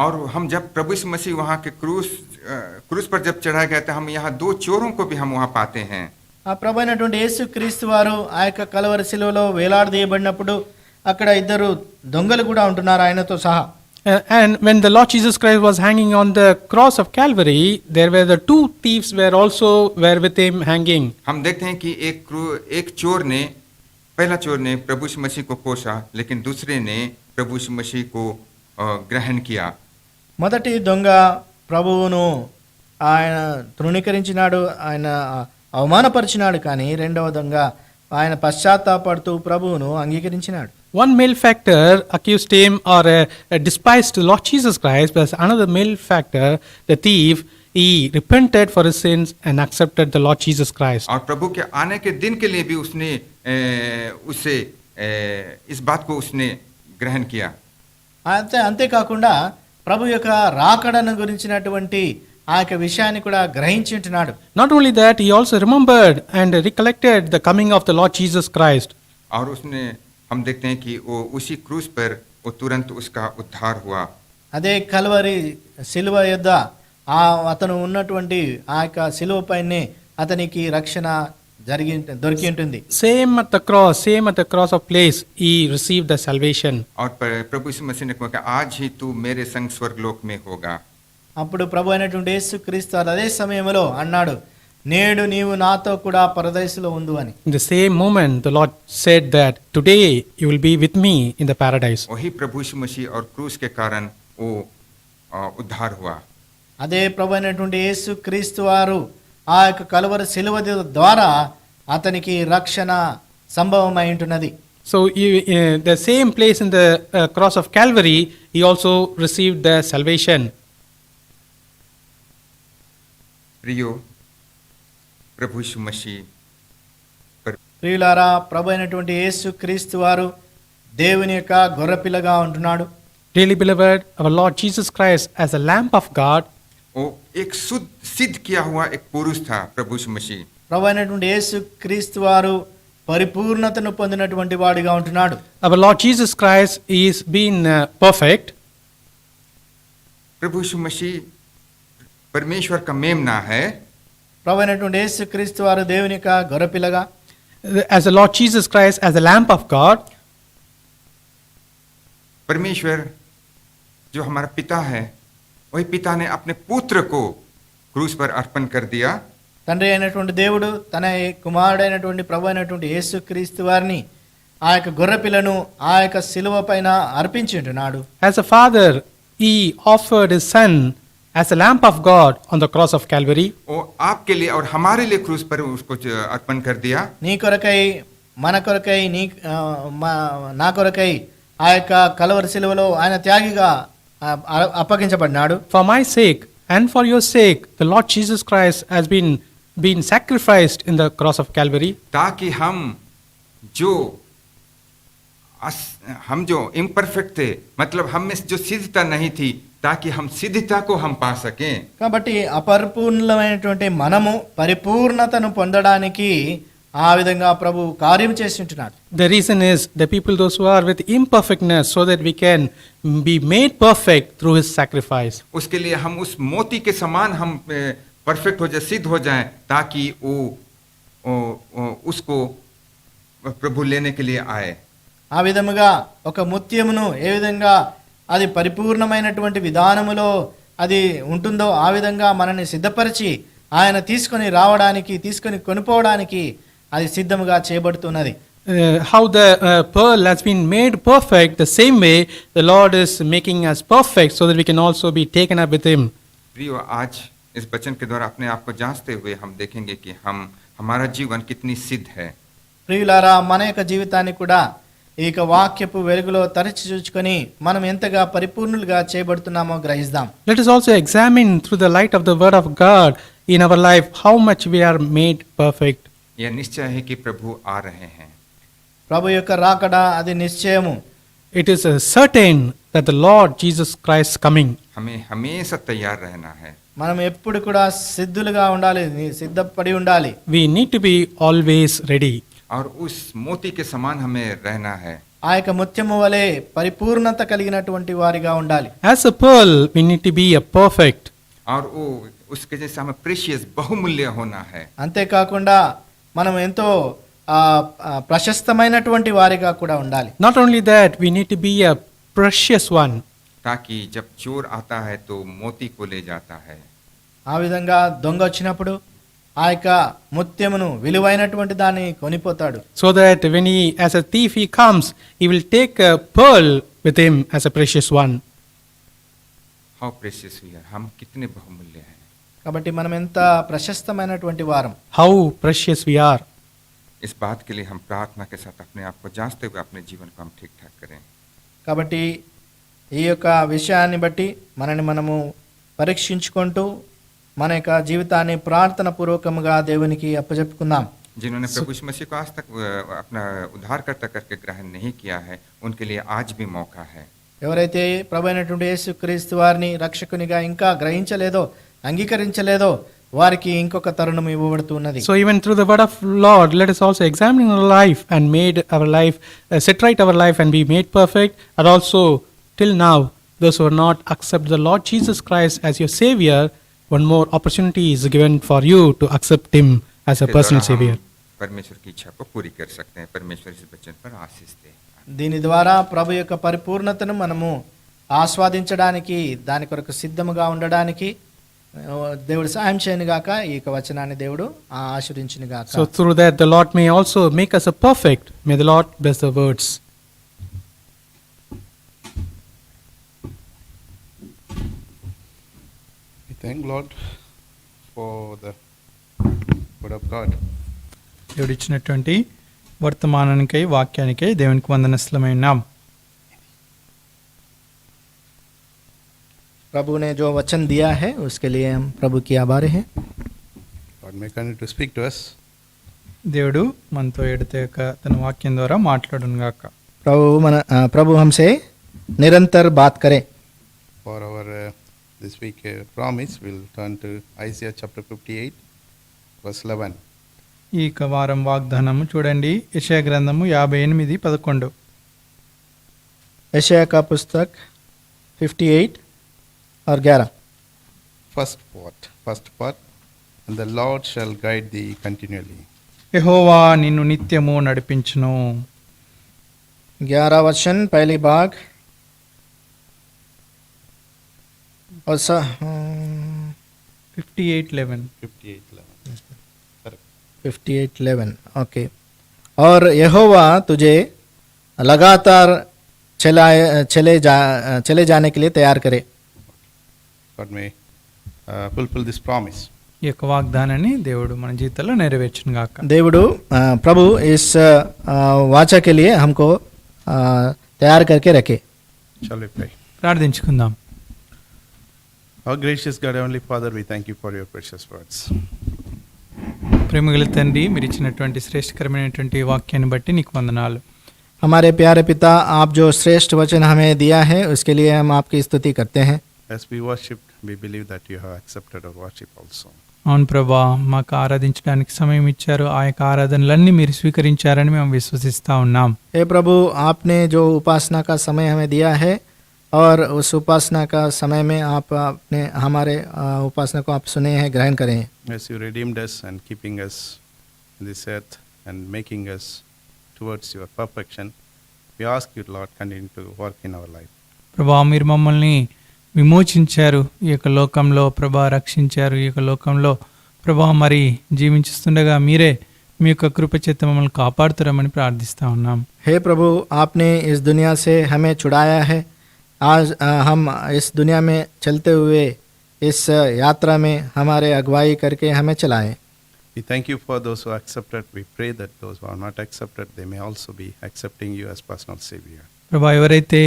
और हम जब प्रभु यीशु मसीह वहाँ के क्रूस पर जब चढ़ाया गया था, हम यहाँ दो चोरों को भी हम वहाँ पाते हैं। ఆ ప్రభు అయినటువంటి యేసుక్రీస్తు వారు ఆ యొక్క కలవరి సిలువలో వేలాడదీయబడినప్పుడు అక్కడ ఇద్దరు దొంగలు కూడా ఉంటున్నారు ఆయనతో సహా. And when the Lord Jesus Christ was hanging on the cross of Calvary, there were the two thieves were with him hanging. हम देखते हैं कि एक चोर ने, पहला चोर ने प्रभु यीशु मसीह को कोसा, लेकिन दूसरे ने प्रभु यीशु मसीह को ग्रहण किया। మొదటి దొంగ ప్రభువును ఆయన తృణీకరించినాడు, ఆయన అవమానపరిచినాడు. కానీ రెండవ దొంగ ఆయన పశ్చాత్తాపడుతూ ప్రభువును అంగీకరించినాడు. One malefactor accused him or despised Lord Jesus Christ, but another malefactor, the thief, he repented for his sins and accepted the Lord Jesus Christ. और प्रभु के आने के दिन के लिए भी उसने उससे इस बात को उसने ग्रहण किया। అంతేకాకుండా ప్రభు యొక్క రాకడను గురించినటువంటి ఆ యొక్క విషయాన్ని కూడా గ్రహించి ఉంటున్నాడు. Not only that, he also remembered and recollected the coming of the Lord Jesus Christ. और उसने हम देखते हैं कि वो उसी क्रूस पर वो तुरंत उसका उद्धार हुआ। అదే కల్వరి సిలువ యొద్ద అతను ఉన్నటువంటి ఆ యొక్క సిలువ పైనే అతనికి రక్షణ దొరికి ఉంటుంది. Same at the cross of place, he received the salvation. और प्रभु यीशु मसीह ने कहा आज ही तू मेरे संग स्वर्गलोक में होगा। అప్పుడు ప్రభు అయినటువంటి యేసుక్రీస్తు అదే సమయంలో అన్నాడు, నేడు నీవు నాతో కూడా పరదేశంలో ఉండు అని. In the same moment, the Lord said that today you will be with me in the paradise. वही प्रभु यीशु मसीह और क्रूस के कारण वो उद्धार हुआ। అదే ప్రభు అయినటువంటి యేసుక్రీస్తు వారు ఆ యొక్క కలువరి సిలువ ద్వారా అతనికి రక్షణ సంభవమై ఉంటున్నది. So the same place in the cross of Calvary, he also received the salvation. प्रियो प्रभु यीशु मसीह ప్రియులారా, ప్రభు అయినటువంటి యేసుక్రీస్తు వారు దేవుని యొక్క గొర్రెపిల్లగా ఉంటున్నాడు. Dearly beloved, our Lord Jesus Christ as a lamb of God, वो एक सिद्ध किया हुआ एक पुरुष था प्रभु यीशु मसीह। ప్రభు అయినటువంటి యేసుక్రీస్తు వారు పరిపూర్ణతను పొందినటువంటి వాడిగా ఉంటున్నాడు. our Lord Jesus Christ is being perfect. प्रभु यीशु मसीह परमेश्वर का मेमना है। ప్రభు అయినటువంటి యేసుక్రీస్తు వారు దేవుని యొక్క గొర్రెపిల్లగా, as the Lord Jesus Christ as the lamb of God, परमेश्वर जो हमारा पिता है, वही पिता ने अपने पुत्र को क्रूस पर अर्पण कर दिया। తండ్రి అయినటువంటి దేవుడు తన కుమారుడైనటువంటి ప్రభు అయినటువంటి యేసుక్రీస్తు వారిని ఆ యొక్క గొర్రెపిల్లను ఆ యొక్క సిలువ పైన అర్పించి ఉంటున్నాడు. as a father, he offered his son as a lamb of God on the cross of Calvary. वो आपके लिए और हमारे लिए क्रूस पर उसको अर्पण कर दिया। నీ కొరకై, మన కొరకై, నా కొరకై ఆ యొక్క కలవరి సిలువలో ఆయన త్యాగిగా అప్పగించబడినాడు. For my sake and for your sake, the Lord Jesus Christ has been sacrificed in the cross of Calvary. ताकि हम जो हम जो इम्परफेक्ट थे, मतलब हम में जो सिद्धता नहीं थी, ताकि हम सिद्धता को हम पा सकें। కాబట్టి అపరిపూర్ణమైనటువంటి మనము పరిపూర్ణతను పొందడానికి ఆ విధంగా ప్రభు కార్యం చేసి ఉంటున్నాడు. The reason is the people those who are with imperfectness, so that we can be made perfect through his sacrifice. उसके लिए हम उस मोती के समान हम परफेक्ट हो जाए, सिद्ध हो जाएं, ताकि वो उसको प्रभु लेने के लिए आए. ఆ విధముగా ఒక ముత్యమును ఏ విధంగా అది పరిపూర్ణమైనటువంటి విధానములో అది ఉంటుందో ఆ విధంగా మనల్ని సిద్ధపరిచి ఆయన తీసుకొని రావడానికి, తీసుకొని కొనుపోవడానికి అది సిద్ధముగా చేయబడుతున్నది. How the pearl has been made perfect, the same way the Lord is making us perfect, so that we can also be taken up with him. प्रियो, आज इस वचन के द्वारा अपने आप को जांचते हुए हम देखेंगे कि हमारा जीवन कितनी सिद्ध है. ప్రియులారా, మన యొక్క జీవితాన్ని కూడా ఈ యొక్క వాక్యపు వెలుగులో తరచి చూచుకొని మనం ఎంతగా పరిపూర్ణులుగా చేయబడుతున్నామో గ్రహిస్తాం. Let us also examine through the light of the word of God in our life how much we are made perfect. यह निश्चय है कि प्रभु आ रहे हैं. ప్రభు యొక్క రాకడ అది నిశ్చయము. It is certain that the Lord Jesus Christ is coming. हमें हमेशा तैयार रहना है. మనం ఎప్పుడు కూడా సిద్ధులుగా ఉండాలి, సిద్ధపడి ఉండాలి. We need to be always ready. और उस मोती के समान हमें रहना है. ఆ యొక్క ముత్యము వలె పరిపూర్ణత కలిగినటువంటి వారిగా ఉండాలి. As a pearl, we need to be a perfect. और वो उसके जैसे हमें प्रेशियस बहुमूल्य होना है. అంతేకాకుండా మనం ఎంతో ప్రశస్తమైనటువంటి వారిగా కూడా ఉండాలి. Not only that, we need to be a precious one. ताकि जब चोर आता है तो मोती को ले जाता है. ఆ విధంగా దొంగ వచ్చినప్పుడు ఆ యొక్క ముత్యమును విలువైనటువంటి దాన్ని కొనిపోతాడు. So that when he, as a thief, he comes, he will take a pearl with him as a precious one. How precious we are. हम कितने बहुमूल्य हैं. కాబట్టి మనం ఎంత ప్రశస్తమైనటువంటి వారం. How precious we are. इस बात के लिए हम प्रार्थना के साथ अपने आप को जांचते हुए अपने जीवन को हम ठीक ठाक करें. కాబట్టి ఈ యొక్క విషయాన్ని బట్టి మనము పరీక్షించుకుంటూ మన యొక్క జీవితాన్ని ప్రార్థన పూర్వకంగా దేవునికి అప్పచెప్పుకుందాం. जिन्होंने प्रभु यीशु मसीह को आज तक अपना उद्धारकर्ता करके ग्रहण नहीं किया है, उनके लिए आज भी मौका है. ఎవరైతే ప్రభు అయినటువంటి యేసుక్రీస్తు వారిని రక్షకునిగా ఇంకా గ్రహించలేదో, అంగీకరించలేదో వారికి ఇంకొక తరుణం ఇవ్వబడుతున్నది. So even through the word of Lord, let us also examine our life and made our life, set right our life and be made perfect. And also till now, those who are not accept the Lord Jesus Christ as your Savior, one more opportunity is given for you to accept Him as a personal Savior. परमेश्वर की इच्छा को पूरी कर सकते हैं. परमेश्वर इस वचन पर आशीष दे. దీని ద్వారా ప్రభు యొక్క పరిపూర్ణతను మనము ఆస్వాదించడానికి, దాని కొరకు సిద్ధముగా ఉండడానికి దేవుడు సహాయం చేయను గాక. ఈ యొక్క వచనాన్ని దేవుడు ఆశీర్వదించును గాక. So through that the Lord may also make us a perfect. May the Lord bless the words. We thank Lord for the word of God. దేవుడు ఇచ్చినటువంటి వర్తమానానికై, వాక్యానికై దేవునికి వందనస్తులమైనాం. प्रभु ने जो वचन दिया है उसके लिए हम प्रभु की आभारी हैं. God may continue to speak to us. దేవుడు మనతో ఎడతెగక తన వాక్యం ద్వారా మాట్లాడును గాక. प्रभु हमसे निरंतर बात करे. For our this week promise, we'll turn to Isaiah chapter 58, verse 11. ఈ వారం వాగ్దానము చూడండి, యెషయా గ్రంథము 58:11. यशायाह का पुस्तक 58 और 11. First part, and the Lord shall guide thee continually. యెహోవా నిన్ను నిత్యము నడిపించును. 11 वचन पहली भाग और 58:11. 58:11 ओके. और यहोवा तुझे लगातार चले जाने के लिए तैयार करे. God may fulfill this promise. ఈ యొక్క వాగ్దానాన్ని దేవుడు మన జీవితంలో నెరవేర్చును గాక. దేవుడు प्रभु इस वाचा के लिए हमको तैयार करके रखे. Shall we pray? ప్రార్థించుకుందాం. Our gracious God, Heavenly Father, we thank you for your precious words. ప్రేమగల తండ్రి, మీరు ఇచ్చినటువంటి శ్రేష్టకరమైనటువంటి వాక్యాన్ని బట్టి నీకు వందనాలు. हमारे प्यारे पिता, आप जो श्रेष्ठ वचन हमें दिया है उसके लिए हम आपकी स्तुति करते हैं। As we worshipped, we believe that you have accepted our worship also. అవును ప్రభా, మాకు ఆరాధించడానికి సమయం ఇచ్చారు. ఆ యొక్క ఆరాధనలన్నీ మీరు స్వీకరించారని మేము విశ్వసిస్తా ఉన్నాం. हे प्रभु, आपने जो उपासना का समय हमें दिया है और उस उपासना का समय में आप अपने हमारे उपासना को आप सुने हैं, ग्रहण करें। As you redeemed us and keeping us in this earth and making us towards your perfection, we ask you, Lord, continue to work in our life. ప్రభా, మీరు మమ్మల్ని విమోచించారు, ఈ యొక్క లోకంలో ప్రభా రక్షించారు. ఈ యొక్క లోకంలో ప్రభా మరి జీవించుస్తుండగా మీరే మీ యొక్క కృప చేత మమ్మల్ని కాపాడుతారని ప్రార్థిస్తా ఉన్నాం. हे प्रभु, आपने इस दुनिया से हमें छुड़ाया है। आज हम इस दुनिया में चलते हुए इस यात्रा में हमारे अगुवाई करके हमें चलाएं। We thank you for those who accepted. We pray that those who are not accepted, they may also be accepting you as personal Savior. ప్రభా, ఎవరైతే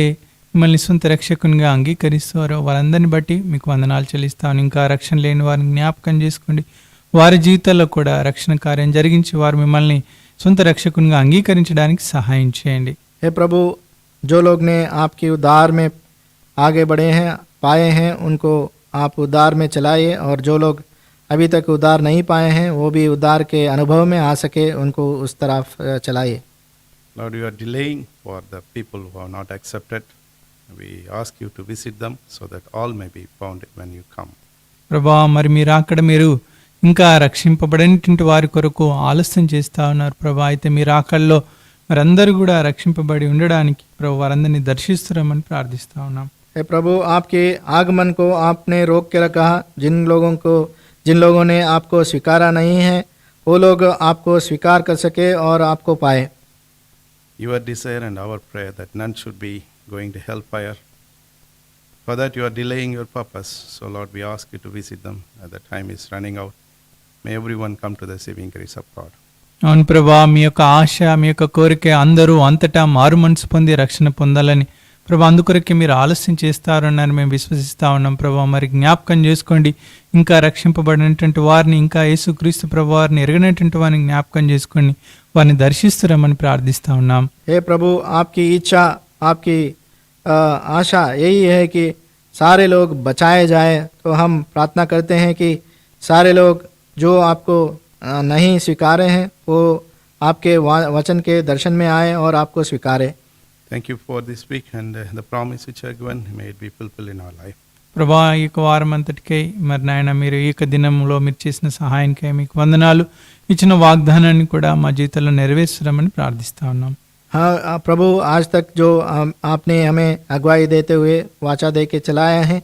మిమ్మల్ని సొంత రక్షకునిగా అంగీకరిస్తారో వారందరిని బట్టి మీకు వందనాలు చెల్లిస్తాను. ఇంకా రక్షణ లేని వారిని జ్ఞాపకం చేసుకోండి. వారి జీవితాల్లో కూడా రక్షణ కార్యం జరిగించి వారు మిమ్మల్ని సొంత రక్షకునిగా అంగీకరించడానికి సహాయం చేయండి. हे प्रभु, जो लोग ने आपकी उद्धार में आगे बढ़े हैं, पाए हैं, उनको आप उद्धार में चलाइए, और जो लोग अभी तक उद्धार नहीं पाए हैं वो भी उद्धार के अनुभव में आ सके, उनको उस तरफ चलाइए। Lord, you are delaying for the people who are not accepted. We ask you to visit them so that all may be found when you come. ప్రభా, మరి మీరు అక్కడ మీరు ఇంకా రక్షింపబడినటువంటి వారి కొరకు ఆలస్యం చేస్తా ఉన్నారు ప్రభా. అయితే మీరు అక్కడలో వారందరూ కూడా రక్షింపబడి ఉండడానికి ప్రభు వారందరినీ దర్శిస్తున్నామని ప్రార్థిస్తా ఉన్నాం. हे प्रभु, आपके आगमन को आपने रोक के रखा। जिन लोगों ने आपको स्वीकारा नहीं है वो लोग आपको स्वीकार कर सके और आपको पाए। Your desire and our prayer that none should be going to hellfire. For that you are delaying your purpose. So Lord, we ask you to visit them as the time is running out. May everyone come to the saving grace of God. అవును ప్రభా, మీ యొక్క ఆశ, మీ యొక్క కోరిక అందరూ అంతటా మారు మనసు పొంది రక్షణ పొందాలని ప్రభా, అందుకొరకే మీరు ఆలస్యం చేస్తారని మేము విశ్వసిస్తా ఉన్నాం ప్రభా. మరి జ్ఞాపకం చేసుకోండి, ఇంకా రక్షింపబడినటువంటి వారిని, ఇంకా యేసుక్రీస్తు ప్రభు వారిని ఎరగనటువంటి వారిని జ్ఞాపకం చేసుకోండి, వారిని దర్శిస్తారని ప్రార్థిస్తా ఉన్నాం. हे प्रभु, आपकी इच्छा, आपकी आशा यही है कि सारे लोग बचाए जाए। तो हम प्रार्थना करते हैं कि सारे लोग जो आपको नहीं स्वीकारे हैं वो आपके वचन के दर्शन में आए और आपको स्वीकारे। Thank you for this week and the promise which you have given. May it be fulfilled in our life. ప్రభా, ఈ యొక్క వారం అంతటికై మరి నాయన మీరు ఈ యొక్క దినంలో మీరు చేసిన సహాయానికై మీకు వందనాలు. ఇచ్చిన వాగ్దానాన్ని కూడా మా జీవితంలో నెరవేర్చడమని ప్రార్థిస్తా ఉన్నాం. हाँ प्रभु, आज तक जो आपने हमें अगुवाई देते हुए वाचा दे के चलाया है,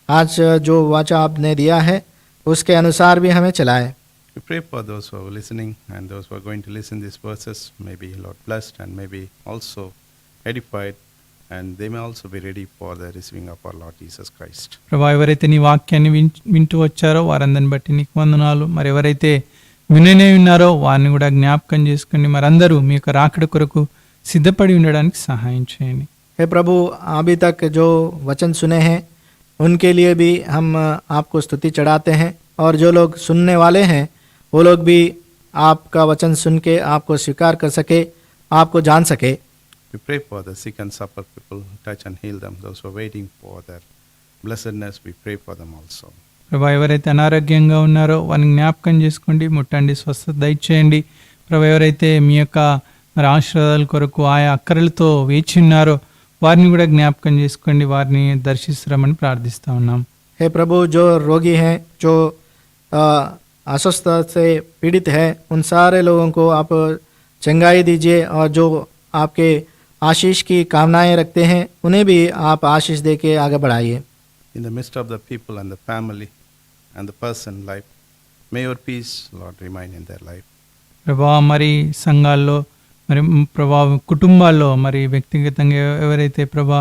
आज जो वाचा आपने दिया है उसके अनुसार भी हमें चलाए। We pray for those who are listening and those who are going to listen these verses. May be Lord blessed and may be also edified, and they may also be ready for the receiving of our Lord Jesus Christ. ప్రభా, ఎవరైతే నీ వాక్యాన్ని వింటూ వచ్చారో వారందరిని బట్టి నీకు వందనాలు. మరి ఎవరైతే విననే ఉన్నారో వారిని కూడా జ్ఞాపకం చేసుకోండి. మరి అందరూ మీ యొక్క రాకడ కొరకు సిద్ధపడి ఉండడానికి సహాయం చేయండి. हे प्रभु, अभी तक जो वचन सुने हैं उनके लिए भी हम आपको स्तुति चढ़ाते हैं, और जो लोग सुनने वाले हैं वो लोग भी आपका वचन सुन के आपको स्वीकार कर सके, आपको जान सके। We pray for the sick and suffer people, touch and heal them. Those who are waiting for their blessedness, we pray for them also. ప్రభా, ఎవరైతే అనారోగ్యంగా ఉన్నారో వారిని జ్ఞాపకం చేసుకోండి, ముట్టండి, స్వస్థత దయచేయండి. ప్రభా, ఎవరైతే మీ యొక్క మరి ఆశీర్వాదాల కొరకు ఆయా అక్కరలతో వేచి ఉన్నారో వారిని కూడా జ్ఞాపకం చేసుకోండి, వారిని దర్శిస్తామని ప్రార్థిస్తా ఉన్నాం. हे प्रभु, जो रोगी हैं, जो अस्वस्थ से पीड़ित है, उन सारे लोगों को आप चंगाई दीजिए, और जो आपके आशीष की कामनाएं रखते हैं उन्हें भी आप आशीष दे के आगे बढ़ाइए। In the midst of the people and the family and the person life, may your peace, Lord, remain in their life. ప్రభా, మరి సంఘాల్లో మరి ప్రభా కుటుంబాల్లో మరి వ్యక్తిగతంగా ఎవరైతే ప్రభా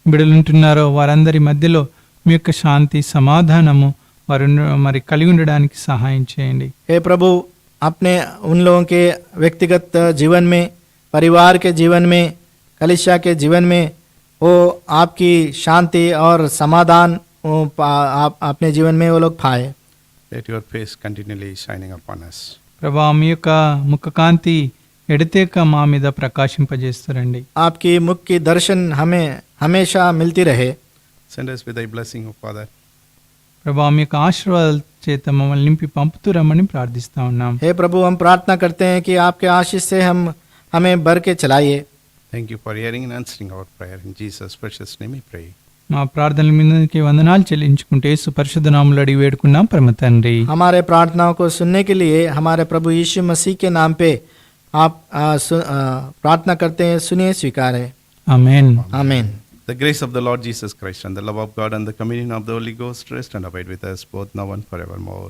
బిడ్డలు ఉంటున్నారో వారందరి మధ్యలో మీ యొక్క శాంతి సమాధానము వారు మరి కలిగి ఉండడానికి సహాయం చేయండి. हे प्रभु, अपने उन लोगों के व्यक्तिगत जीवन में, परिवार के जीवन में, कलीसिया के जीवन में वो आपकी शांति और समाधान आप अपने जीवन में वो लोग पाए। Let your face continually shining upon us. ప్రభా, మీ యొక్క ముఖ కాంతి ఎడతెక మా మీద ప్రకాశింపజేస్తారండి. आपकी मुख की दर्शन हमें हमेशा मिलती रहे. Send us with thy blessing, O Father. ప్రభా మీ యొక్క ఆశీర్వాదాల చేత మమ్మల్ని నింపి పంపుతూ రమ్మని ప్రార్థిస్తా ఉన్నాం. हे प्रभु, हम प्रार्थना करते हैं कि आपके आशीष से हमें भर के चलाइए. Thank you for hearing and answering our prayer. In Jesus' precious name we pray. మా ప్రార్థనల మీదకి వందనాలు చెల్లించుకుంటే యేసు పరిశుద్ధ నామములో అడిగి వేడుకున్నాం పరమ తండ్రి. हमारे प्रार्थनाओं को सुनने के लिए हमारे प्रभु यीशु मसीह के नाम पे आप प्रार्थना करते हैं. सुनिए, स्वीकार है. ఆమేన్. आमीन. The grace of the Lord Jesus Christ and the love of God and the communion of the Holy Ghost rest and abide with us both now and forevermore.